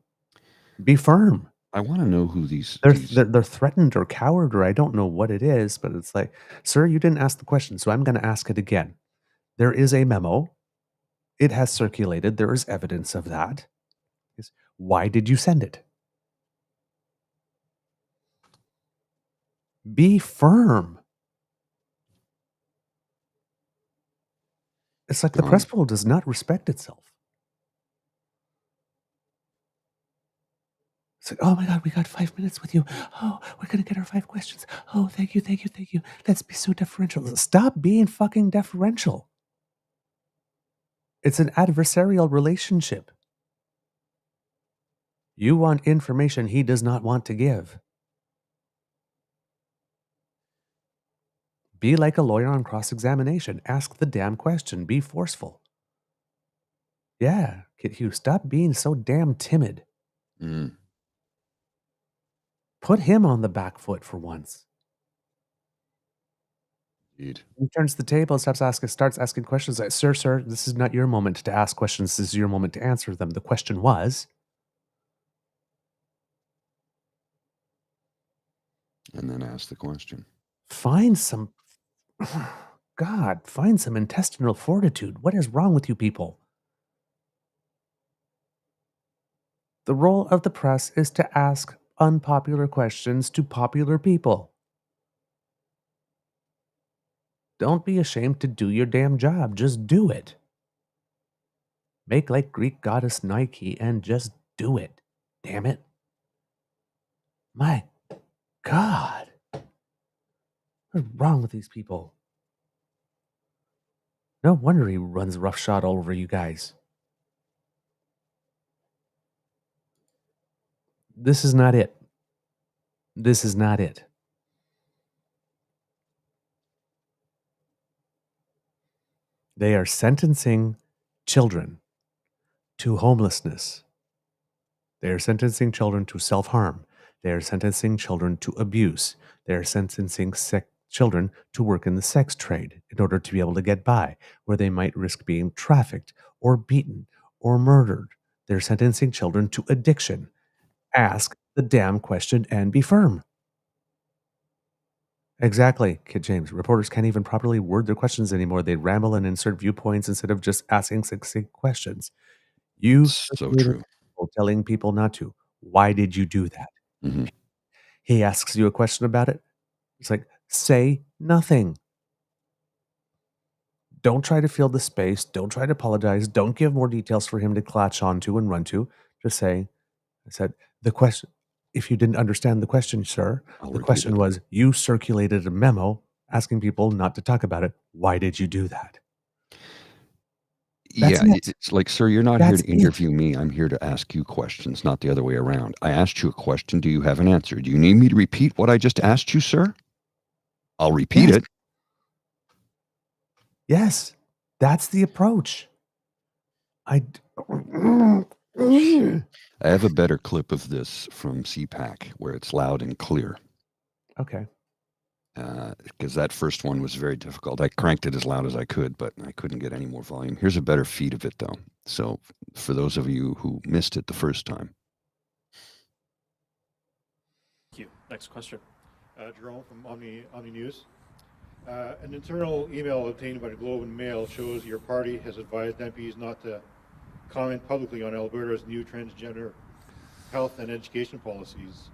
Be firm. I want to know who they're threatened or coward or I don't know what it is, but it's like, sir, you didn't ask the question, so I'm going to ask it again. There is a memo. It has circulated. There is evidence of that. Why did you send it? Be firm. It's like the press pool does not respect itself. It's like, oh my God, we got 5 minutes with you. Oh, we're going to get our 5 questions. Oh, thank you. Let's be so deferential. Stop being fucking deferential. It's an adversarial relationship. You want information he does not want to give. Be like a lawyer on cross-examination. Ask the damn question. Be forceful. Yeah, Kit Hughes, stop being so damn timid. Put him on the back foot for once. Indeed. He turns the table and starts asking questions like, sir, this is not your moment to ask questions. This is your moment to answer them. The question was, And then ask the question. find some intestinal fortitude. What is wrong with you people? The role of the press is to ask unpopular questions to popular people. Don't be ashamed to do your damn job. Just do it. Make like Greek goddess Nike and just do it. Damn it. My God. What's wrong with these people? No wonder he runs roughshod all over you guys. This is not it. This is not it. They are sentencing children to homelessness. They are sentencing children to self-harm. They are sentencing children to abuse. They are sentencing children to work in the sex trade in order to be able to get by, where they might risk being trafficked or beaten or murdered. They're sentencing children to addiction. Ask the damn question and be firm. Exactly, Kid James. Reporters can't even properly word their questions anymore. They ramble and insert viewpoints instead of just asking succinct questions. You So true. telling people not to. Why did you do that? Mm-hmm. He asks you a question about it. It's like, say nothing. Don't try to fill the space. Don't try to apologize. Don't give more details for him to clutch onto and run to. Just say, I said, the question, if you didn't understand the question, sir, I'll the repeat question it. was, you circulated a memo asking people not to talk about it. Why did you do that? That's Yeah, it. it's like, sir, you're not That's here to interview me. I'm here to ask you questions, not the other way around. I asked you a question. Do you have an answer? Do you need me to repeat what I just asked you, sir? I'll repeat Yes. it. Yes, that's the approach. I have a better clip of this from CPAC where it's loud and clear. Okay. Because that first one was very difficult. I cranked it as loud as I could, but I couldn't get any more volume. Here's a better feed of it, though. So for those of you who missed it the first time. Thank you. Next question. Jerome from Omni News. An internal email obtained by the Globe and Mail shows your party has advised MPs not to comment publicly on Alberta's new transgender health and education policies.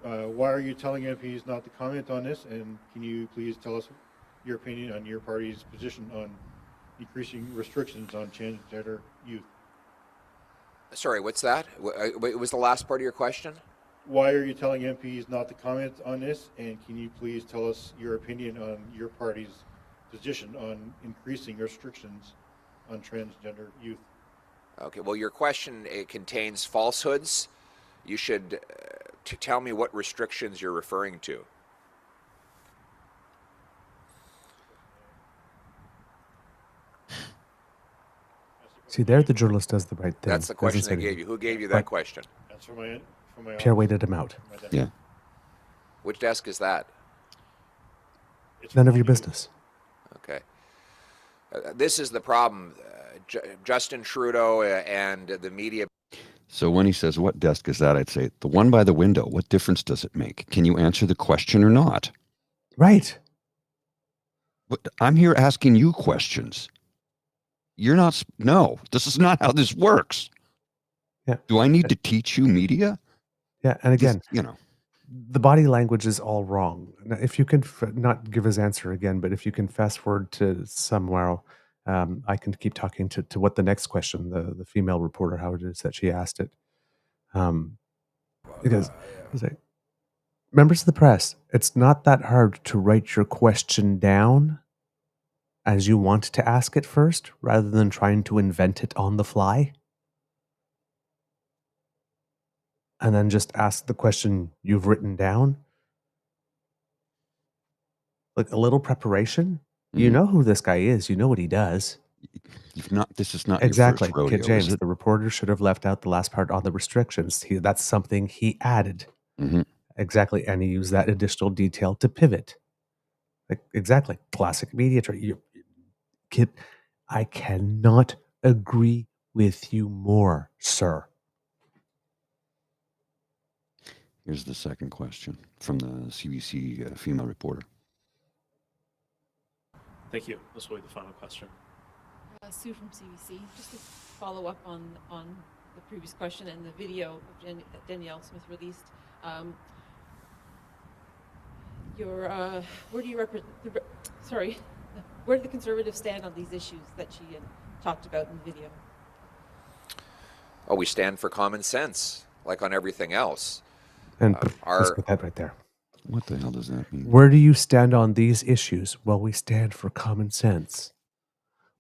Why are you telling MPs not to comment on this? And can you please tell us your opinion on your party's position on increasing restrictions on transgender youth? Sorry, what's that? What was the last part of your question? Why are you telling MPs not to comment on this? And can you please tell us your opinion on your party's position on increasing restrictions on transgender youth? Okay, well, your question contains falsehoods. You should tell me what restrictions you're referring to. See, there the journalist does the right thing. That's the question they gave you. Who gave you that question? That's from my Pierre office. waited him out. Yeah. Which desk is that? It's None of from your Omni News. business. Okay. This is the problem. Justin Trudeau and the media. So when he says, what desk is that? I'd say, the one by the window. What difference does it make? Can you answer the question or not? Right. But I'm here asking you questions. You're not, no, this is not how this works. Yeah. Do I need to teach you media? Yeah, and again, You know. the body language is all wrong. Now, if you can not give his answer again, but if you can fast forward to somewhere, I can keep talking to what the next question, the female reporter, how it is that she asked it. Because he's like, members of the press, it's not that hard to write your question down as you want to ask it first, rather than trying to invent it on the fly. And then just ask the question you've written down. Like a little preparation. Mm-hmm. You know who this guy is. You know what he does. This is not Exactly. your first rodeo, Kid James, is it? the reporter should have left out the last part on the restrictions. That's something he added. Mm-hmm. Exactly. And he used that additional detail to pivot. Like, exactly. Classic media trade. Kid, I cannot agree with you more, sir. Here's the second question from the CBC female reporter. Thank you. This will be the final question. Sue from CBC. Just to follow up on the previous question and the video of that Danielle Smith released. Where do you represent? Sorry, where do the Conservatives stand on these issues that she talked about in the video? Oh, we stand for common sense, like on everything else. And let's put that right there. What the hell does that mean? Where do you stand on these issues? Well, we stand for common sense.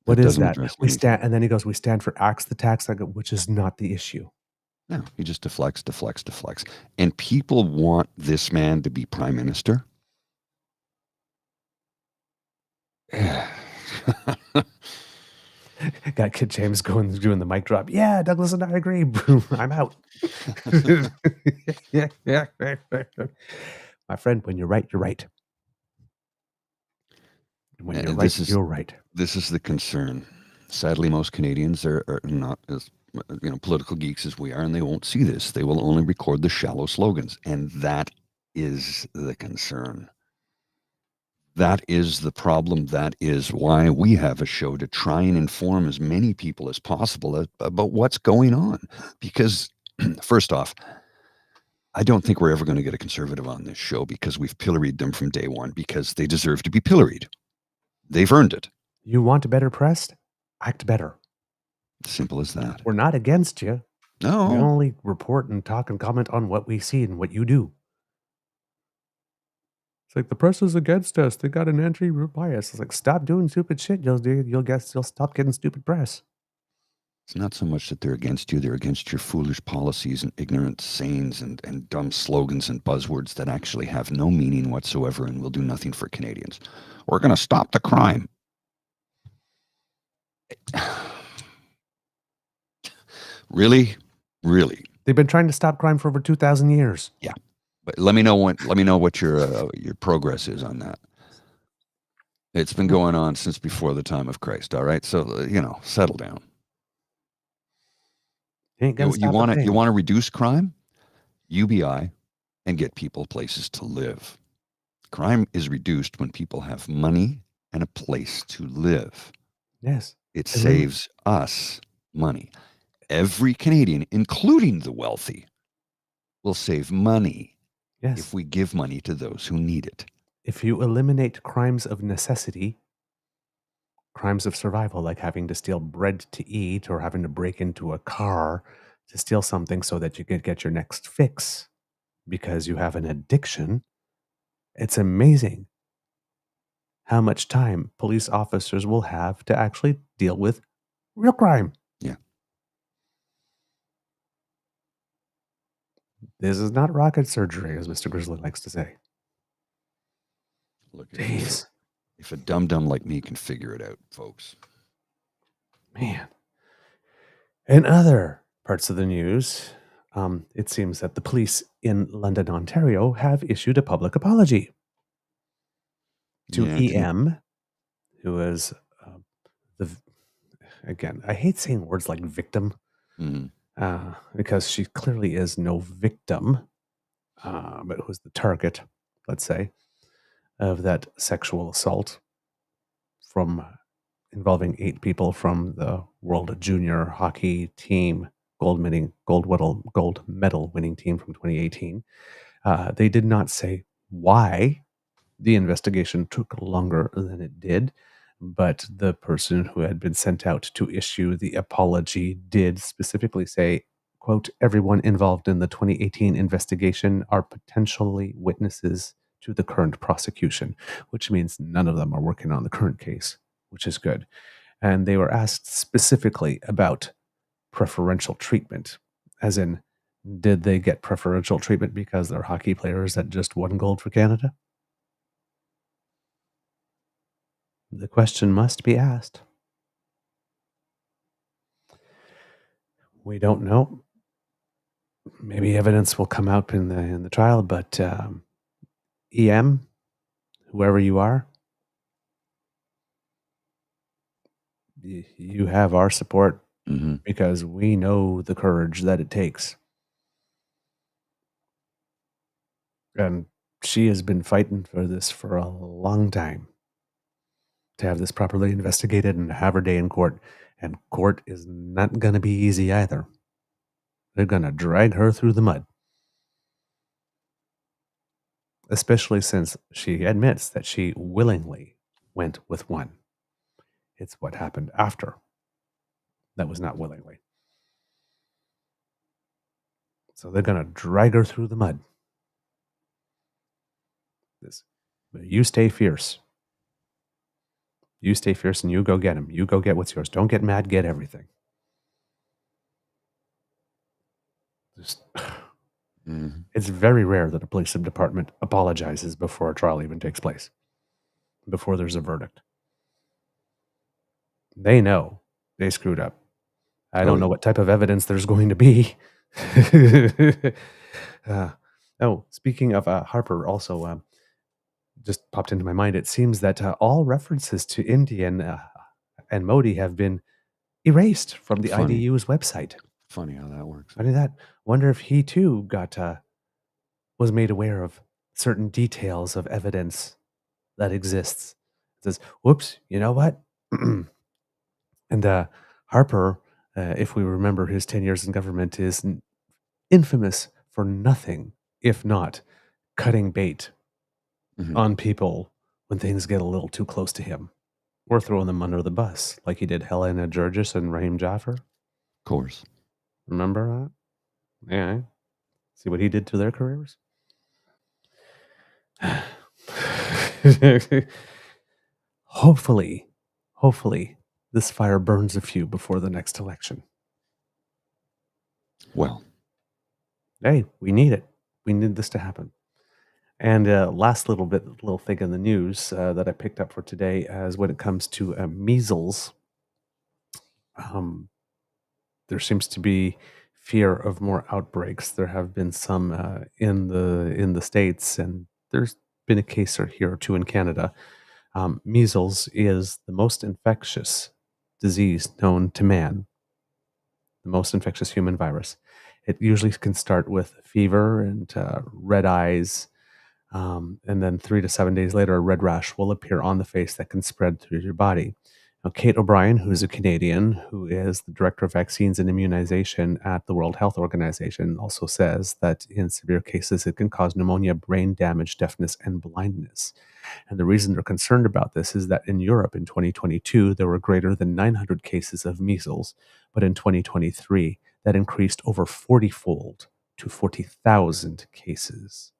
What is that? We stand, and then he goes, we stand for axe the tax, which is not the issue. No, he just deflects. And people want this man to be prime minister. Got Kid James doing the mic drop. Yeah, Douglas and I agree. I'm out. yeah. My friend, when you're right, you're right. When you're right, you're right. This is the concern. Sadly, most Canadians are not as political geeks as we are, and they won't see this. They will only record the shallow slogans, and that is the concern. That is the problem. That is why we have a show, to try and inform as many people as possible about what's going on. Because, first off, I don't think we're ever going to get a Conservative on this show, because we've pilloried them from day one, because they deserve to be pilloried. They've earned it. You want a better press? Act better. Simple as that. We're not against you. No. We only report and talk and comment on what we see and what you do. It's like, the press is against us. They got an anti-bias. It's like, stop doing stupid shit. You'll stop getting stupid press. It's not so much that they're against you. They're against your foolish policies and ignorant sayings and dumb slogans and buzzwords that actually have no meaning whatsoever and will do nothing for Canadians. We're going to stop the crime. Really? They've been trying to stop crime for over 2,000 years. Yeah. But let me know what your progress is on that. It's been going on since before the time of Christ. All right, so settle down. You want to reduce crime, UBI, and get people places to live. Crime is reduced when people have money and a place to live. Yes, it saves us money. Every Canadian, including the wealthy, will save money. Yes. If we give money to those who need it. If you eliminate crimes of necessity, crimes of survival, like having to steal bread to eat or having to break into a car to steal something so that you could get your next fix because you have an addiction, it's amazing how much time police officers will have to actually deal with real crime. Yeah. This is not rocket surgery, as Mr. Grizzly likes to say. Look, if a dum-dum like me can figure it out, folks. Man. In other parts of the news, it seems that the police in London, Ontario, have issued a public apology to EM, who is again, I hate saying words like victim, because she clearly is no victim, but who's the target, let's say, of that sexual assault from involving 8 people from the World Junior Hockey Team, gold medal winning team from 2018. They did not say why the investigation took longer than it did, but the person who had been sent out to issue the apology did specifically say, quote, everyone involved in the 2018 investigation are potentially witnesses to the current prosecution, which means none of them are working on the current case, which is good. And they were asked specifically about preferential treatment, as in, did they get preferential treatment because they're hockey players that just won gold for Canada? The question must be asked. We don't know. Maybe evidence will come out in the trial, but EM, whoever you are, you have our support Mm-hmm. because we know the courage that it takes. And she has been fighting for this for a long time, to have this properly investigated and have her day in court. And court is not going to be easy either. They're going to drag her through the mud. Especially since she admits that she willingly went with one. It's what happened after that was not willingly. So they're going to drag her through the mud. But you stay fierce. You stay fierce and you go get him. You go get what's yours. Don't get mad, get everything. Just, It's very rare that a police department apologizes before a trial even takes place, before there's a verdict. They know they screwed up. I don't know what type of evidence there's going to be. Speaking of Harper, also just popped into my mind. It seems that all references to Indian and Modi have been erased from the IDU's website. Funny how that works. Funny that. Wonder if he too was made aware of certain details of evidence that exists. It says, "Whoops, you know what?" And Harper, if we remember his 10 years in government, is infamous for nothing if not cutting bait on people when things get a little too close to him, or throwing them under the bus, like he did Helena Georges and Raheem Jaffer. Of course. Remember that? Yeah. See what he did to their careers? Hopefully, this fire burns a few before the next election. Well. Hey, we need it. We need this to happen. And last little thing in the news that I picked up for today is when it comes to measles. There seems to be fear of more outbreaks. There have been some in the States, and there's been a case here or two in Canada. Measles is the most infectious disease known to man, the most infectious human virus. It usually can start with fever and red eyes, and then 3 to 7 days later, a red rash will appear on the face that can spread through your body. Now, Kate O'Brien, who's a Canadian, who is the Director of Vaccines and Immunization at the World Health Organization, also says that in severe cases, it can cause pneumonia, brain damage, deafness, and blindness. And the reason they're concerned about this is that in Europe in 2022, there were greater than 900 cases of measles, but in 2023, that increased over 40-fold to 40,000 cases.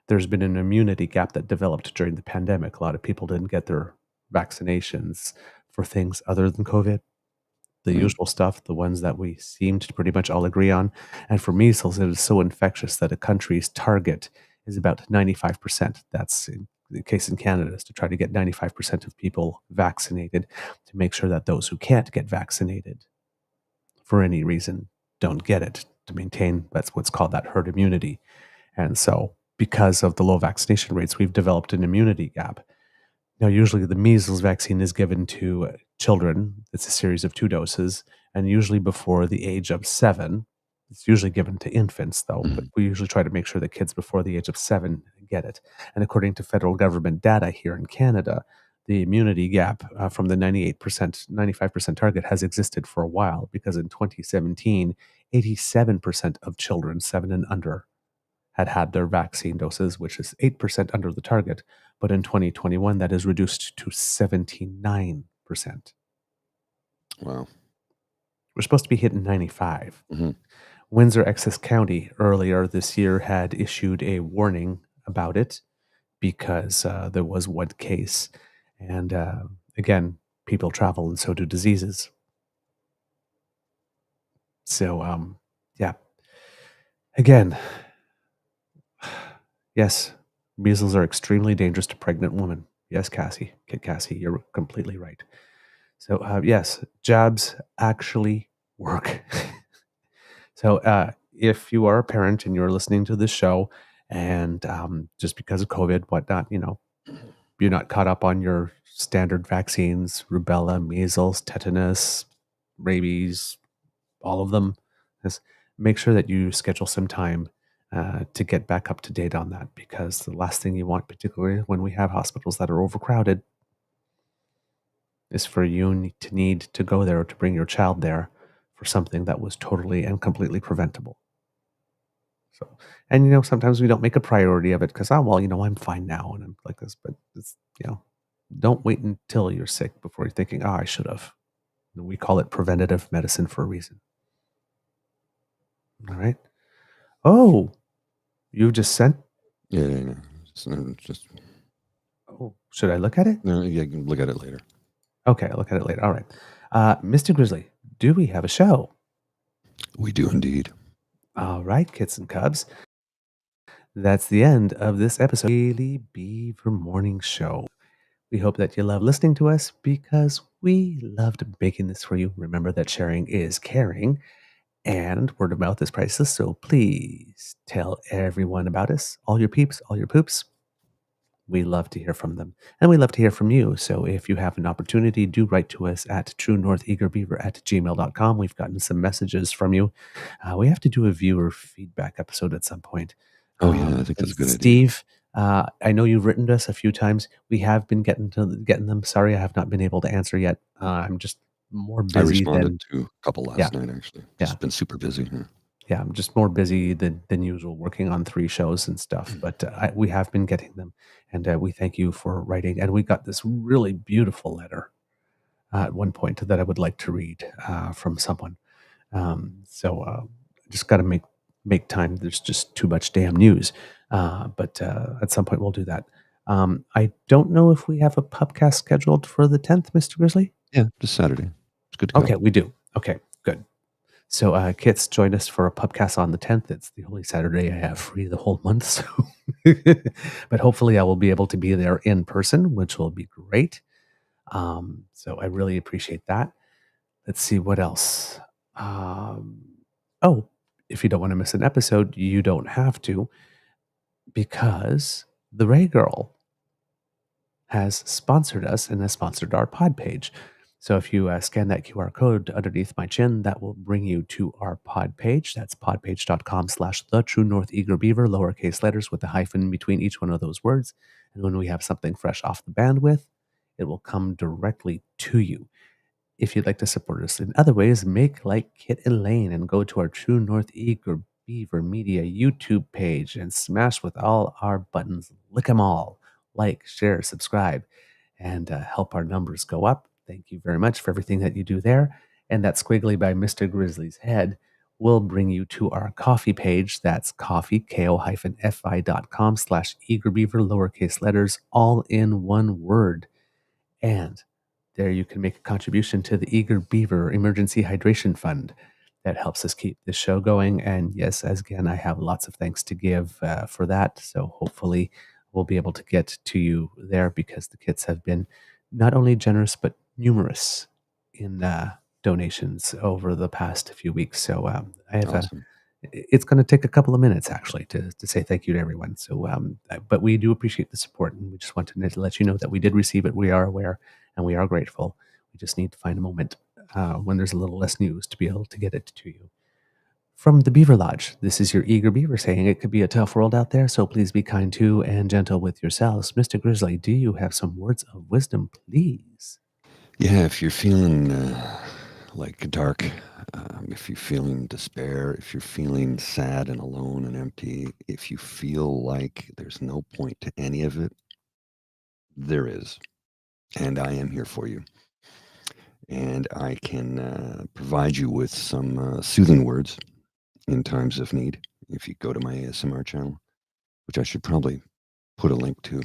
There's been an immunity gap that developed during the pandemic. A lot of people didn't get their vaccinations for things other than COVID, the usual stuff, the ones that we seemed to pretty much all agree on. And for measles, it is so infectious that a country's target is about 95%. That's in the case in Canada, is to try to get 95% of people vaccinated, to make sure that those who can't get vaccinated for any reason don't get it, to maintain that's what's called that herd immunity. And so because of the low vaccination rates, we've developed an immunity gap. Now, usually the measles vaccine is given to children. It's a series of 2 doses, and usually before the age of 7. It's usually given to infants, though, but we usually try to make sure that kids before the age of 7 get it. And according to federal government data here in Canada, the immunity gap from the 98%, 95% target has existed for a while, because in 2017, 87% of children 7 and under had their vaccine doses, which is 8% under the target. But in 2021, that is reduced to 79%. Wow. We're supposed to be hitting 95. Windsor Essex County earlier this year had issued a warning about it because there was one case. And again, people travel and so do diseases. So, yeah. Again, yes, measles are extremely dangerous to pregnant women. Yes, Cassie, you're completely right. So, yes, jabs actually work. So, if you are a parent and you're listening to this show, and just because of COVID, whatnot, you're not caught up on your standard vaccines, rubella, measles, tetanus, rabies, all of them, just make sure that you schedule some time to get back up to date on that, because the last thing you want, particularly when we have hospitals that are overcrowded, is for you to need to go there or to bring your child there for something that was totally and completely preventable. So, and sometimes we don't make a priority of it because, oh, well, I'm fine now and I'm like this, but it's, don't wait until you're sick before you're thinking, oh, I should have. We call it preventative medicine for a reason. All right. Oh, you just sent. Yeah. Just. Oh, should I look at it? No, you can look at it later. Okay, I'll look at it later. All right. Mr. Grizzly, do we have a show? We do indeed. All right, kids and cubs. That's the end of this episode of Daily Beaver Morning Show. We hope that you love listening to us because we loved making this for you. Remember that sharing is caring and word of mouth is priceless. So please tell everyone about us, all your peeps, all your poops. We love to hear from them, and we love to hear from you. So if you have an opportunity, do write to us at truenortheagerbeaver@gmail.com. We've gotten some messages from you. We have to do a viewer feedback episode at some point. Oh, yeah, I think that's a good idea. Steve, I know you've written to us a few times. We have been getting them. Sorry, I have not been able to answer yet. I'm just more busy. I responded to a couple last night, actually. Just been super busy. Yeah, I'm just more busy than usual working on 3 shows and stuff, but we have been getting them, and we thank you for writing. And we got this really beautiful letter at one point that I would like to read from someone. So just got to make time. There's just too much damn news, but at some point we'll do that. I don't know if we have a pubcast scheduled for the 10th, Mr. Grizzly. Yeah, just Saturday. It's good to go. Okay, we do. Okay, good. So, Kits, join us for a pubcast on the 10th. It's the only Saturday I have free the whole month. So, but hopefully I will be able to be there in person, which will be great. So I really appreciate that. Let's see what else. If you don't want to miss an episode, you don't have to, because the Ray Girl has sponsored us and has sponsored our pod page. So if you scan that QR code underneath my chin, that will bring you to our pod page. That's podpage.com/thetruenortheagerbeaver, lowercase letters with a hyphen in between each one of those words. And when we have something fresh off the bandwidth, it will come directly to you. If you'd like to support us in other ways, make like Kit and Lane and go to our True North Eager Beaver Media YouTube page and smash with all our buttons. Lick them all. Like, share, subscribe, and help our numbers go up. Thank you very much for everything that you do there. And that squiggly by Mr. Grizzly's head will bring you to our coffee page. That's coffee, ko-fi.com/eagerbeaver, lowercase letters, all in one word. And there you can make a contribution to the Eager Beaver Emergency Hydration Fund. That helps us keep the show going. And yes, as again, I have lots of thanks to give for that. So hopefully we'll be able to get to you there, because the kits have been not only generous, but numerous in donations over the past few weeks. So I have Awesome. It's going to take a couple of minutes actually to say thank you to everyone. So, but we do appreciate the support, and we just wanted to let you know that we did receive it. We are aware and we are grateful. We just need to find a moment when there's a little less news to be able to get it to you. From the Beaver Lodge, this is your Eager Beaver saying it could be a tough world out there, so please be kind to and gentle with yourselves. Mr. Grizzly, do you have some words of wisdom, please? Yeah, if you're feeling like dark, if you're feeling despair, if you're feeling sad and alone and empty, if you feel like there's no point to any of it, there is. And I am here for you. And I can provide you with some soothing words in times of need. If you go to my ASMR channel, which I should probably put a link to.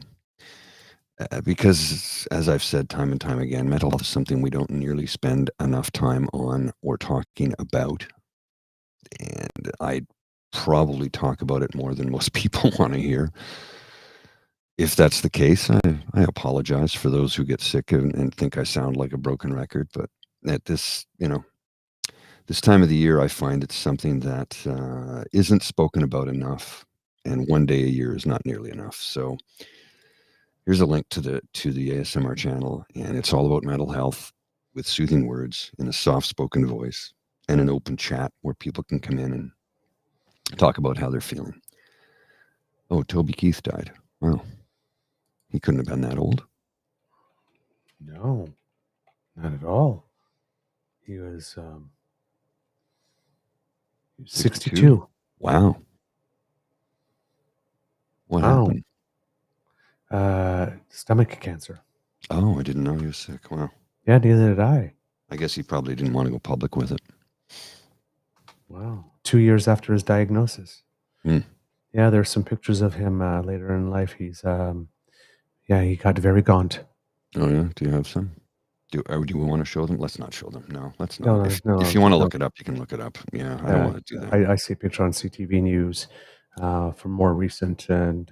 Because, as I've said time and time again, mental health is something we don't nearly spend enough time on or talking about. And I probably talk about it more than most people want to hear. If that's the case, I apologize for those who get sick and think I sound like a broken record. But at this time of the year, I find it's something that isn't spoken about enough. And one day a year is not nearly enough. So Here's a link to the ASMR channel, and it's all about mental health with soothing words in a soft-spoken voice and an open chat where people can come in and talk about how they're feeling. Oh, Toby Keith died. Wow. He couldn't have been that old. No, not at all. He was 62. Wow. What Wow. happened? Stomach cancer. Oh, I didn't know he was sick. Wow. Yeah, neither did I. I guess he probably didn't want to go public with it. Wow. 2 years after his diagnosis. Hmm. Yeah, there's some pictures of him later in life. He's, he got very gaunt. Oh, yeah? Do you have some? Do we want to show them? Let's not show them. No, let's not. No, If you want to look it up, you can look it up. Yeah, I don't want to do that. I see a picture on CTV News from more recent and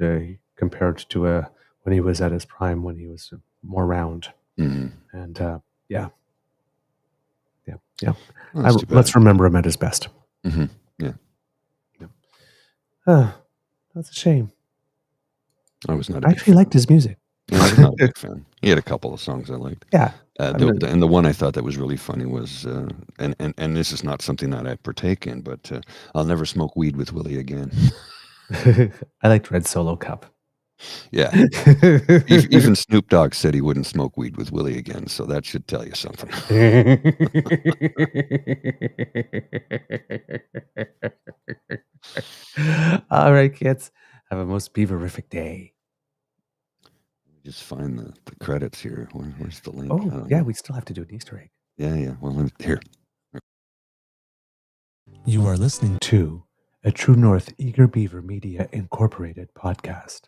compared to when he was at his prime, when he was more round. Mhm. And yeah. Well, that's too bad. Let's remember him at his best. Mhm. Yeah. That's a shame. I was not. I actually liked his music. Yeah, I was not a big fan. He had a couple of songs I liked. Yeah. And the one I thought that was really funny was, and this is not something that I partake in, but I'll never smoke weed with Willie again. I liked Red Solo Cup. Yeah. Even Snoop Dogg said he wouldn't smoke weed with Willie again, so that should tell you something. All right, kids. Have a most beaverific day. Just find the credits here. Where's the link? Oh, yeah, we still have to do an Easter egg. Yeah. Well, here. You are listening to a True North Eager Beaver Media Incorporated podcast.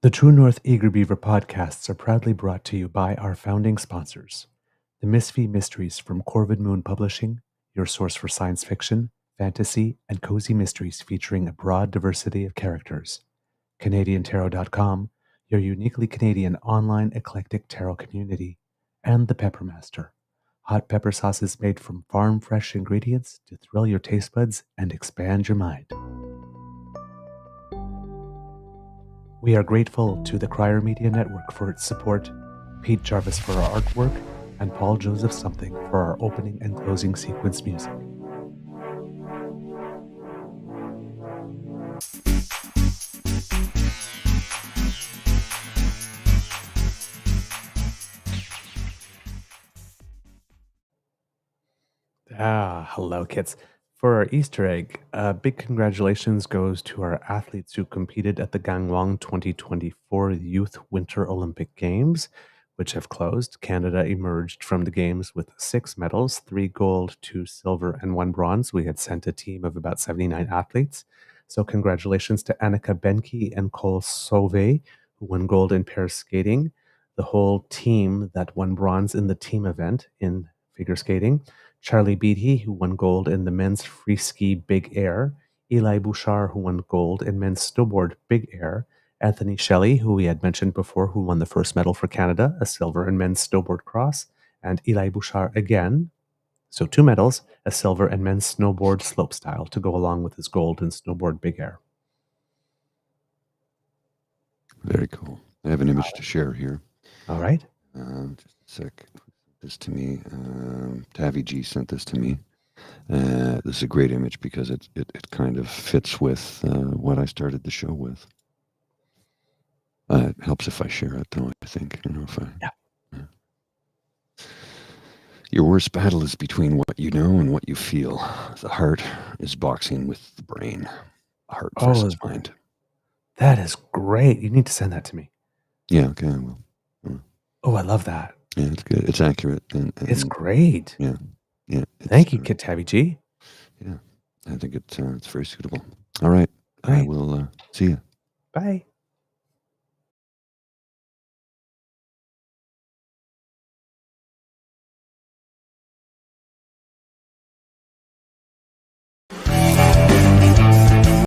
The True North Eager Beaver podcasts are proudly brought to you by our founding sponsors, the Misfit Mysteries from Corvid Moon Publishing, your source for science fiction, fantasy, and cozy mysteries featuring a broad diversity of characters. CanadianTarot.com, your uniquely Canadian online eclectic tarot community, and The Peppermaster, hot pepper sauces made from farm-fresh ingredients to thrill your taste buds and expand your mind. We are grateful to the Crier Media Network for its support, Pete Jarvis for our artwork, and Paul Joseph Something for our opening and closing sequence music. Hello, kids. For our Easter egg, big congratulations goes to our athletes who competed at the Gangwon 2024 Youth Winter Olympic Games, which have closed. Canada emerged from the games with 6 medals, 3 gold, 2 silver, and 1 bronze. We had sent a team of about 79 athletes. So congratulations to Annika Benke and Cole Sauvé, who won gold in pair skating. The whole team that won bronze in the team event in figure skating. Charlie Beatty, who won gold in the men's free ski big air. Eli Bouchard, who won gold in men's snowboard big air. Anthony Shelley, who we had mentioned before, who won the first medal for Canada, a silver in men's snowboard cross. And Eli Bouchard again. So 2 medals, a silver in men's snowboard slopestyle to go along with his gold in snowboard big air. Very cool. I have an image to share here. All right. Just a sec. This to me. Tavi G sent this to me. This is a great image because it kind of fits with what I started the show with. It helps if I share it, though, I think. Yeah. Your worst battle is between what you know and what you feel. The heart is boxing with the brain. Heart versus mind. That is great. You need to send that to me. Yeah, okay, I will. Oh, I love that. Yeah, it's good. It's accurate. And it's great. Yeah. Thank you, Kit Tavi G. Yeah, I think it's very suitable. All right. Great. I will see you. Bye.